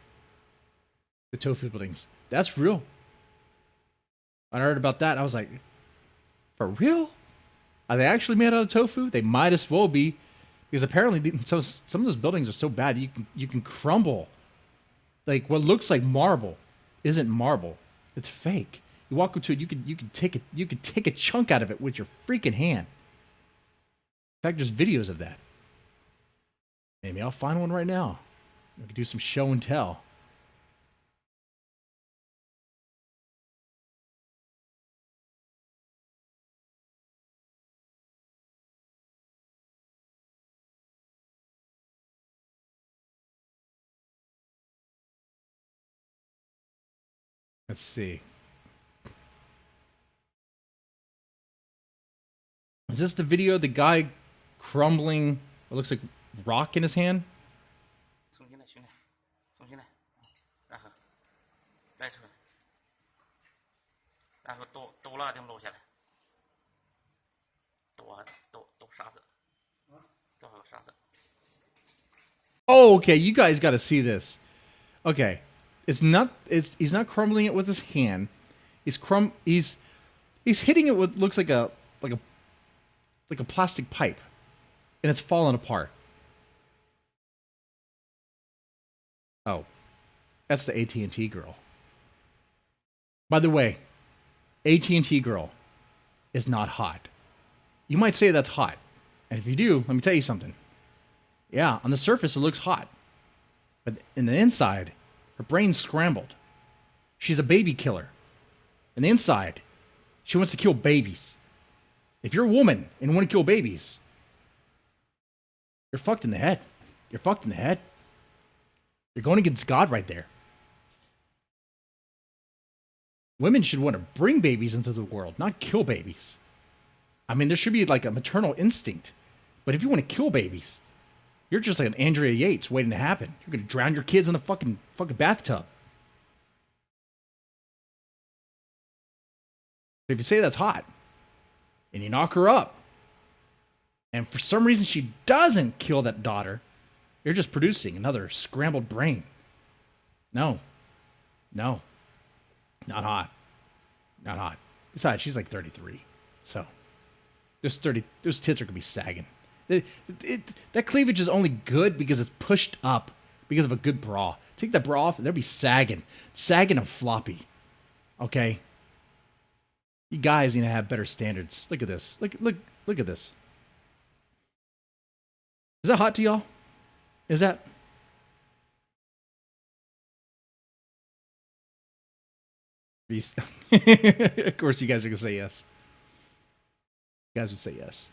The tofu buildings. That's real. When I heard about that, I was like, for real? Are they actually made out of tofu? They might as well be. Because apparently some of those buildings are so bad you can crumble. Like what looks like marble isn't marble. It's fake. You walk up to it, you could take a chunk out of it with your freaking hand. In fact, there's videos of that. Maybe I'll find one right now. We could do some show and tell. Let's see. Is this the video of the guy crumbling what looks like rock in his hand? Oh, okay. You guys got to see this. Okay, it's not. He's not crumbling it with his hand. He's hitting it with looks like a like a plastic pipe, and it's falling apart. Oh, that's the AT&T girl. By the way, AT&T girl is not hot. You might say that's hot, and if you do, let me tell you something. Yeah, on the surface it looks hot, but in the inside, her brain's scrambled. She's a baby killer. In the inside, she wants to kill babies. If you're a woman and want to kill babies, you're fucked in the head. You're fucked in the head. You're going against God right there. Women should want to bring babies into the world, not kill babies. I mean, there should be like a maternal instinct. But if you want to kill babies, you're just like an Andrea Yates waiting to happen. You're going to drown your kids in the fucking bathtub. If you say that's hot, and you knock her up, and for some reason she doesn't kill that daughter, you're just producing another scrambled brain. No. No. Not hot. Not hot. Besides, she's like 33. So, those tits are going to be sagging. That cleavage is only good because it's pushed up because of a good bra. Take that bra off and they'll be sagging. Sagging and floppy. Okay? You guys need to have better standards. Look at this. Look at this. Is that hot to y'all? Is that? Of course you guys are going to say yes. You guys would say yes.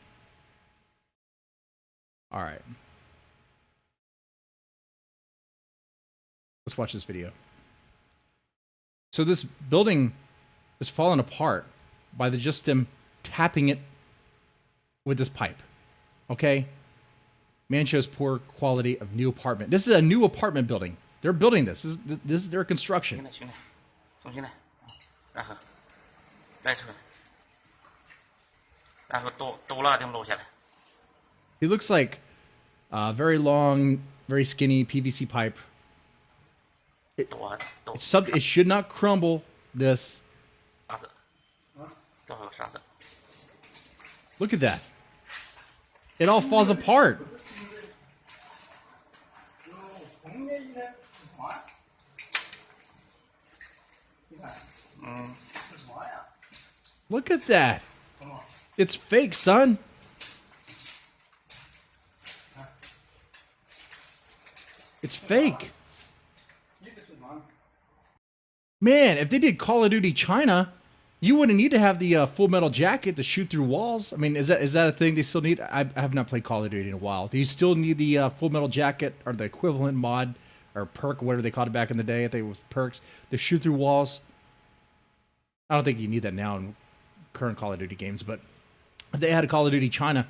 All right. Let's watch this video. So this building is falling apart by just them tapping it with this pipe. Okay? Man shows poor quality of new apartment. This is a new apartment building. They're building this. This is their construction. He looks like a very long, very skinny PVC pipe. It should not crumble this. Look at that. It all falls apart. Look at that. It's fake, son. It's fake. Man, if they did Call of Duty China, you wouldn't need to have the full metal jacket to shoot through walls. I mean, is that a thing they still need? I have not played Call of Duty in a while. Do you still need the full metal jacket or the equivalent mod or perk, whatever they called it back in the day? I think it was perks to shoot through walls. I don't think you need that now in current Call of Duty games, but if they had a Call of Duty China,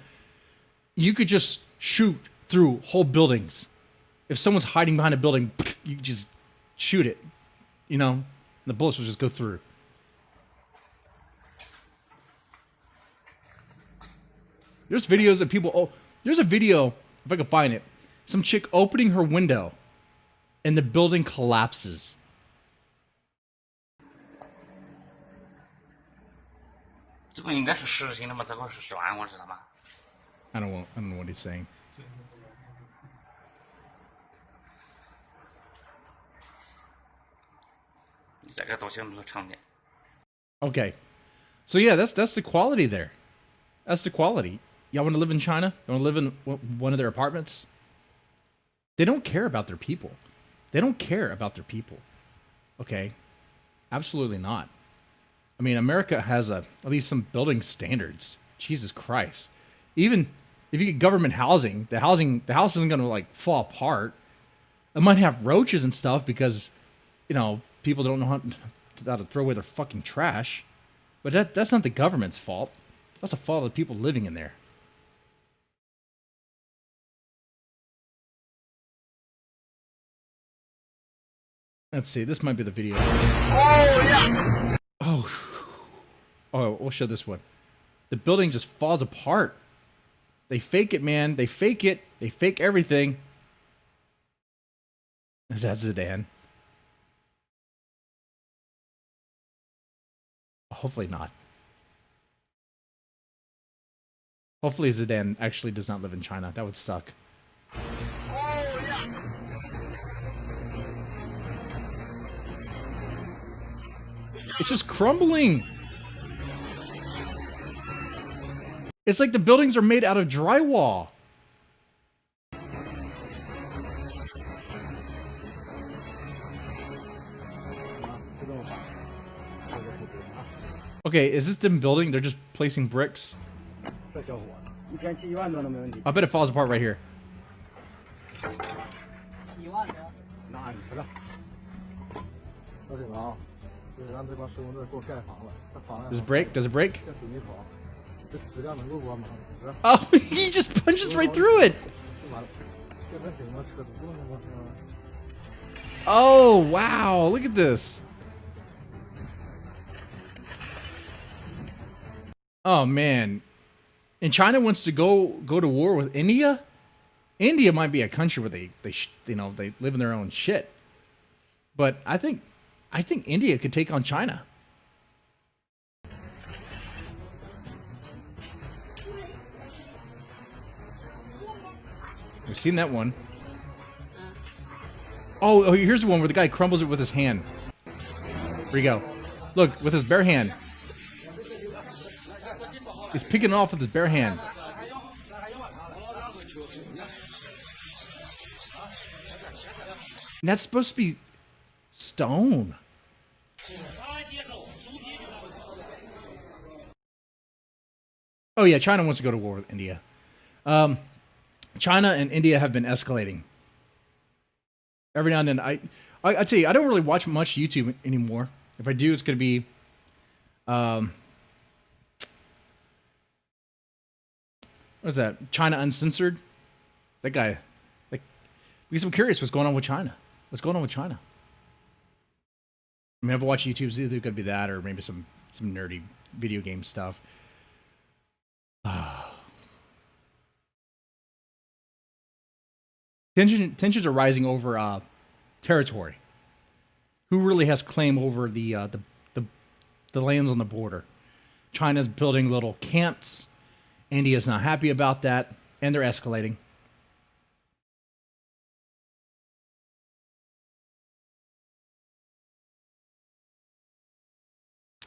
you could just shoot through whole buildings. If someone's hiding behind a building, you just shoot it, you know, and the bullets will just go through. There's videos of people. Oh, there's a video, if I can find it, some chick opening her window, and the building collapses. I don't know what he's saying. Okay, so yeah, that's the quality there. That's the quality. Y'all want to live in China? You want to live in one of their apartments? They don't care about their people. They don't care about their people. Okay, absolutely not. I mean, America has at least some building standards. Jesus Christ. Even if you get government housing, the house isn't going to like fall apart. It might have roaches and stuff because, you know, people don't know how to throw away their fucking trash. But that's not the government's fault. That's the fault of the people living in there. Let's see. This might be the video. Oh, yeah. Oh, we'll show this one. The building just falls apart. They fake it, man. They fake it. They fake everything. Is that Zidane? Hopefully not. Hopefully Zidane actually does not live in China. That would suck. It's just crumbling. It's like the buildings are made out of drywall. Okay, is this them building? They're just placing bricks? I bet it falls apart right here. Does it break? Does it break? Oh, he just punches right through it. Oh, wow. Look at this. Oh, man. And China wants to go to war with India? India might be a country where they live in their own shit. But I think India could take on China. We've seen that one. Oh, here's the one where the guy crumbles it with his hand. Here you go. Look, with his bare hand. He's picking it off with his bare hand. And that's supposed to be stone. Oh yeah, China wants to go to war with India. China and India have been escalating. Every now and then, I tell you, I don't really watch much YouTube anymore. If I do, it's going to be, what is that? China Uncensored. That guy, like, because I'm curious what's going on with China. What's going on with China? I mean, I've watched YouTube. It's either going to be that or maybe some nerdy video game stuff. Tensions are rising over territory. Who really has claim over the lands on the border? China's building little camps. India's not happy about that, and they're escalating.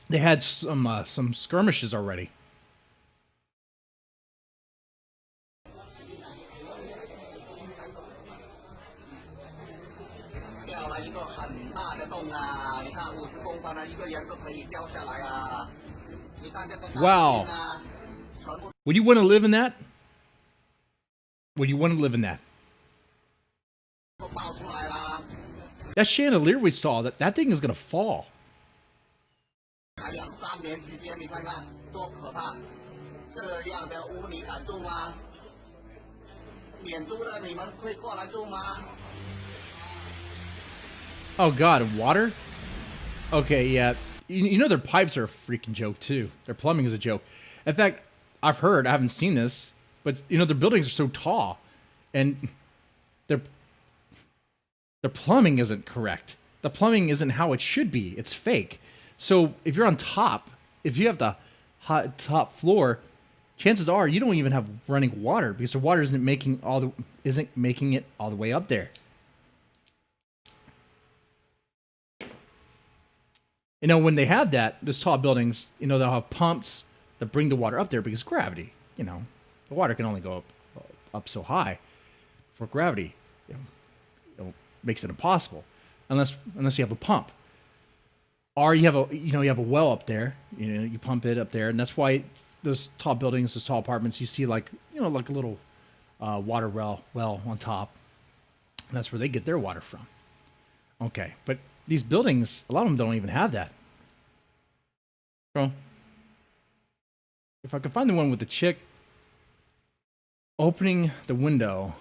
They had some skirmishes already. Wow. Would you want to live in that? Would you want to live in that? That chandelier we saw, that thing is going to fall. Oh God, water? Okay, yeah. You know their pipes are a freaking joke too. Their plumbing is a joke. In fact, I've heard, I haven't seen this, but you know their buildings are so tall, and their plumbing isn't correct. The plumbing isn't how it should be. It's fake. So if you're on top, if you have the top floor, chances are you don't even have running water because the water isn't making it all the way up there. You know, when they have that, those tall buildings, you know, they'll have pumps that bring the water up there because gravity, you know, the water can only go up so high for gravity, makes it impossible unless you have a pump. Or you have a well up there, you pump it up there, and that's why those tall buildings, those tall apartments, you see like a little water well on top. And that's where they get their water from. Okay, but these buildings, a lot of them don't even have that. So, if I could find the one with the chick opening the window.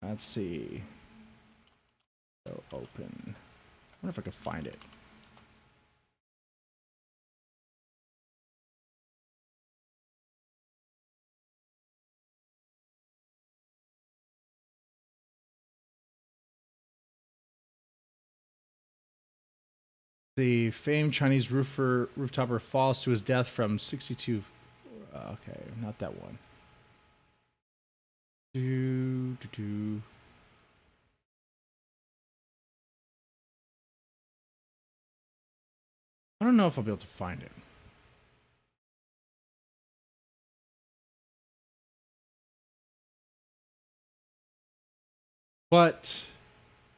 Let's see. So open. I wonder if I could find it. The famed Chinese rooftopper falls to his death from 62. Okay, not that one. I don't know if I'll be able to find it. But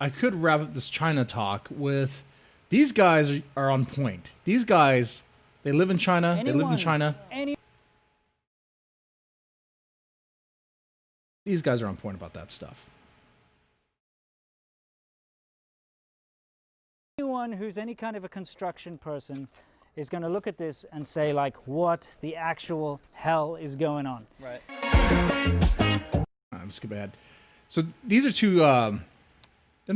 I could wrap up this China talk with these guys are on point. These guys, they live in China. They live in China. These guys are on point about that stuff. Anyone who's any kind of a construction person is going to look at this and say, like, what the actual hell is going on? Right. I'm skip ahead. So these are two. They're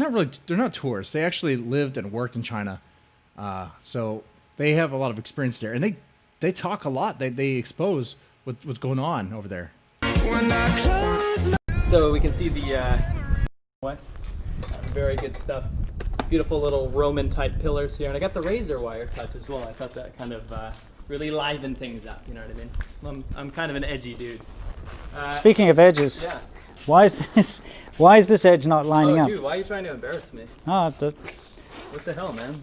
not tourists. They actually lived and worked in China, so they have a lot of experience there, and they talk a lot. They expose what's going on over there. So we can see the very good stuff. Beautiful little Roman type pillars here, and I got the razor wire touch as well. I thought that kind of really livened things up. You know what I mean? I'm kind of an edgy dude. Speaking of edges, yeah. Why is this edge not lining up? Dude, why are you trying to embarrass me? Oh, what the hell, man?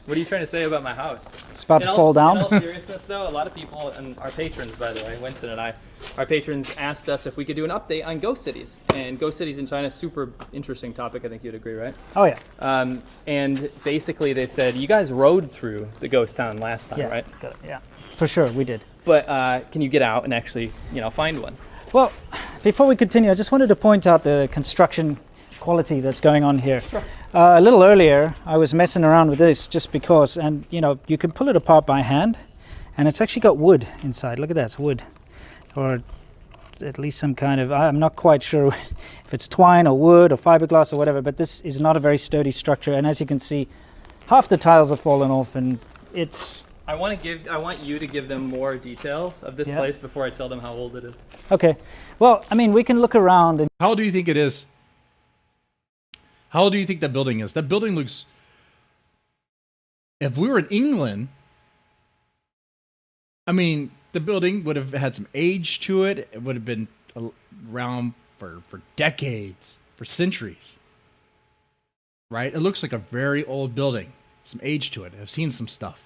What are you trying to say about my house? It's about to fall down. In all seriousness, though, a lot of people, and our patrons, by the way, Winston and I, our patrons asked us if we could do an update on ghost cities. And ghost cities in China, super interesting topic, I think you'd agree, right? Oh, yeah. And basically they said, you guys rode through the ghost town last time, Yeah, right? yeah, for sure, we did. But can you get out and actually, find one? Well, before we continue, I just wanted to point out the construction quality that's going on here. Sure. A little earlier, I was messing around with this just because, and you can pull it apart by hand, and it's actually got wood inside. Look at that, it's wood, or at least some kind of, I'm not quite sure if it's twine or wood or fiberglass or whatever, but this is not a very sturdy structure, and as you can see, half the tiles have fallen off, and it's... I want you to give them more details of this place before I tell them how old it is. Okay. Well, I mean, we can look around and... How old do you think it is? How old do you think that building is? That building looks... If we were in England, I mean, the building would have had some age to it. It would have been around for decades, for centuries. Right? It looks like a very old building. Some age to it. I've seen some stuff.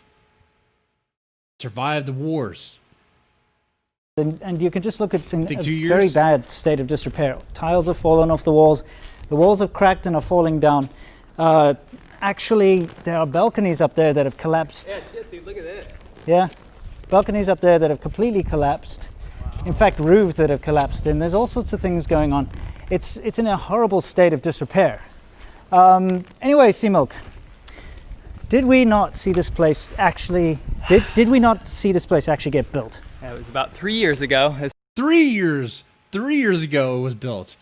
Survived the wars. And you can just look at it in a very bad state of disrepair. Tiles have fallen off the walls. The walls have cracked and are falling down. Actually, there are balconies up there that have collapsed. Yeah, shit, dude, look at this. Yeah, balconies up there that have completely collapsed. Wow. In fact, roofs that have collapsed, and there's all sorts of things going on. It's in a horrible state of disrepair. Anyway, Seamilk, did we not see this place actually? Did we not see this place actually get built? Yeah, it was about 3 years ago. 3 years. 3 years ago it was built.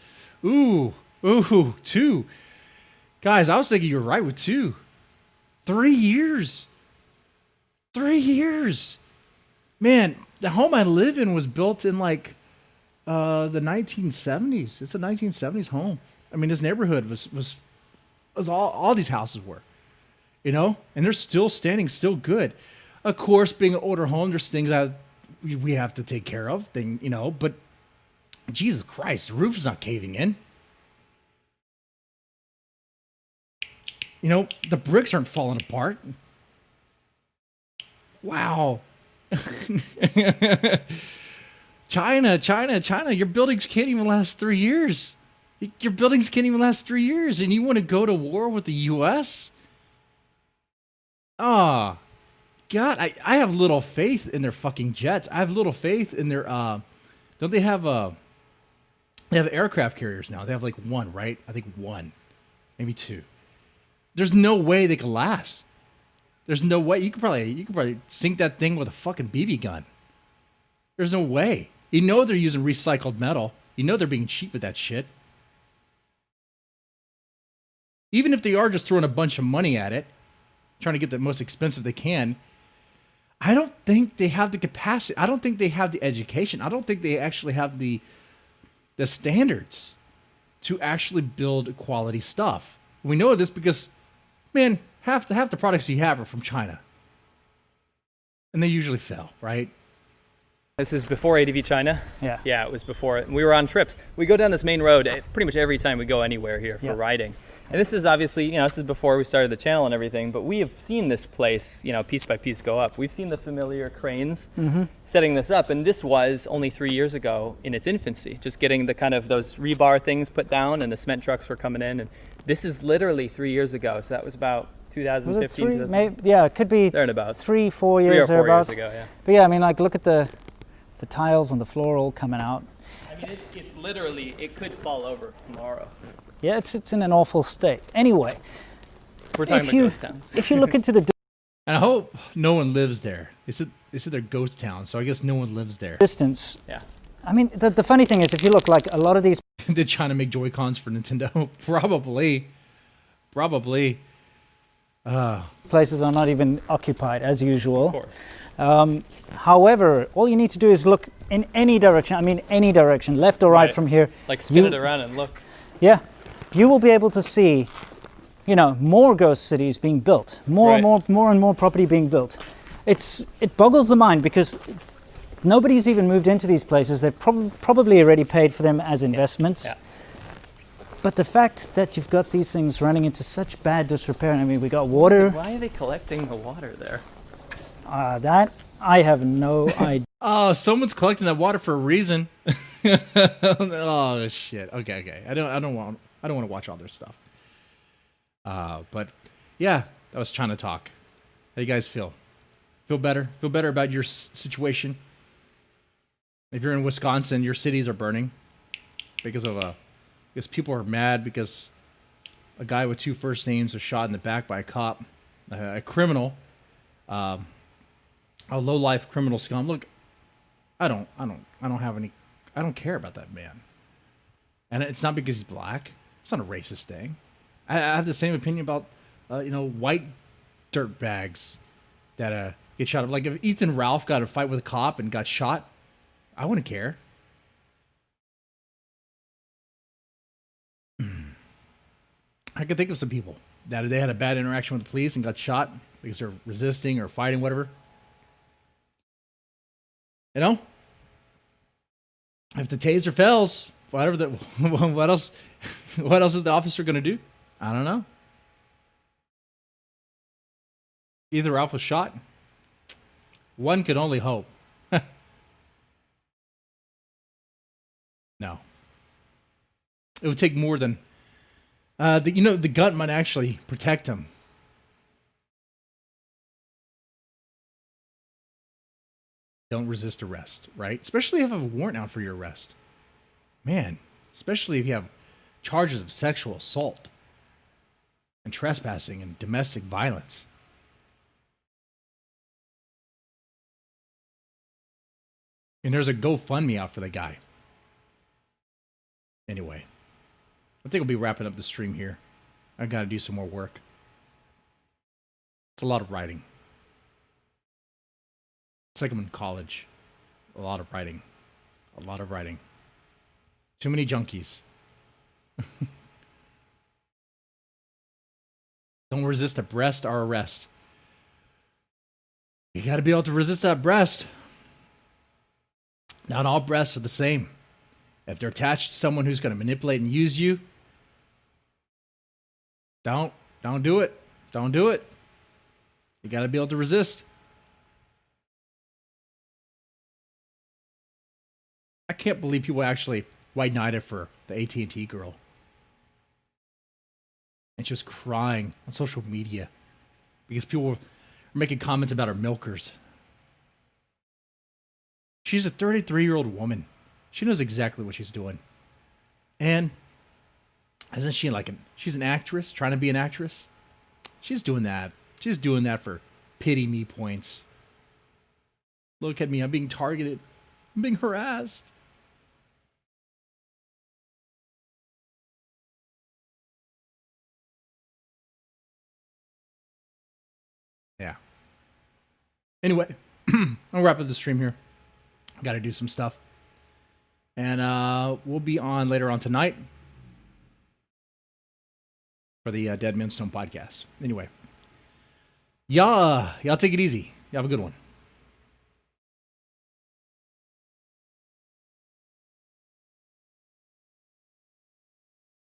Ooh, 2. Guys, I was thinking you were right with 2. 3 years. 3 years. Man, the home I live in was built in like the 1970s. It's a 1970s home. I mean, this neighborhood was all these houses were. And they're still standing, still good. Of course, being an older home, there's things that we have to take care of, but Jesus Christ, the roof is not caving in. The bricks aren't falling apart. Wow. China, your buildings can't even last 3 years. Your buildings can't even last 3 years, and you want to go to war with the U.S.? Oh, God, I have little faith in their fucking jets. I have little faith in their, don't they have aircraft carriers now. They have like one, right? I think one, maybe 2. There's no way they could last. There's no way. You could probably sink that thing with a fucking BB gun. There's no way. They're using recycled metal. They're being cheap with that shit. Even if they are just throwing a bunch of money at it, trying to get the most expensive they can, I don't think they have the capacity. I don't think they have the education. I don't think they actually have the standards to actually build quality stuff. We know this because, man, half the products you have are from China, and they usually fail, right? This is before ADV China. Yeah. Yeah, it was before. We were on trips. We go down this main road pretty much every time we go anywhere here for Yeah. riding. And this is obviously, this is before we started the channel and everything, but we have seen this place, piece by piece go up. We've seen the familiar cranes setting this up, and this was only 3 years ago in its infancy, just getting the kind of those rebar things put down and the cement trucks were coming in. And this is literally 3 years ago, so that was about 2015. Was it three? 2000. Maybe, yeah, it could be There and about 3, 4 3 or years 4 years thereabouts. ago, yeah. But yeah, I mean, like, look at the tiles on the floor all coming out. I mean, it's literally, it could fall over tomorrow. Yeah, it's in an awful state. Anyway, We're talking if about Ghost Town. if you look into the And I hope no one lives there. They said they're ghost town, so I guess no one lives there. distance, Yeah. I mean, the funny thing is, if you look, like, a lot of these Did China make Joy-Cons for Nintendo? Probably. places are not even occupied as usual. Of course. However, all you need to do is look in any direction. I mean, any direction, left or right, Right. from here. Like spin You- it around and look. Yeah, you will be able to see, more ghost cities being built, more Right. and more property being built. It boggles the mind because nobody's even moved into these places. They've probably already paid for them as investments. Yeah. But the fact that you've got these things running into such bad disrepair, I mean, we got water. Why are they collecting the water there? That I have no idea. Oh, someone's collecting that water for a reason. Oh shit. Okay. I don't want to watch all their stuff. But yeah, that was China talk. How you guys feel? Feel better? Feel better about your situation? If you're in Wisconsin, your cities are burning because people are mad because a guy with 2 first names was shot in the back by a cop, a criminal, a low-life criminal scum. Look, I don't care about that man. And it's not because he's black. It's not a racist thing. I have the same opinion about, white dirt bags that get shot up. Like if Ethan Ralph got in a fight with a cop and got shot, I wouldn't care. I could think of some people that they had a bad interaction with the police and got shot because they're resisting or fighting, whatever. If the taser fails, what else is the officer going to do? I don't know. Either Ralph was shot. One could only hope. No. It would take more than the gun might actually protect him. Don't resist arrest, right? Especially if you have a warrant out for your arrest. Man, especially if you have charges of sexual assault and trespassing and domestic violence. And there's a GoFundMe out for the guy. Anyway, I think we'll be wrapping up the stream here. I got to do some more work. It's a lot of writing. It's like I'm in college. A lot of writing. A lot of writing. Too many junkies. Don't resist a breast or arrest. You got to be able to resist that breast. Not all breasts are the same. If they're attached to someone who's going to manipulate and use you, don't do it. Don't do it. You got to be able to resist. I can't believe people actually white knighted for the AT&T girl. And she was crying on social media because people were making comments about her milkers. She's a 33-year-old woman. She knows exactly what she's doing. And isn't she she's an actress, trying to be an actress? She's doing that. She's doing that for pity me points. Look at me, I'm being targeted. I'm being harassed. Yeah. Anyway, I'll wrap up the stream here. Got to do some stuff. And we'll be on later on tonight for the Dead Man's Stone podcast. Anyway, Y'all take it easy. Y'all have a good one.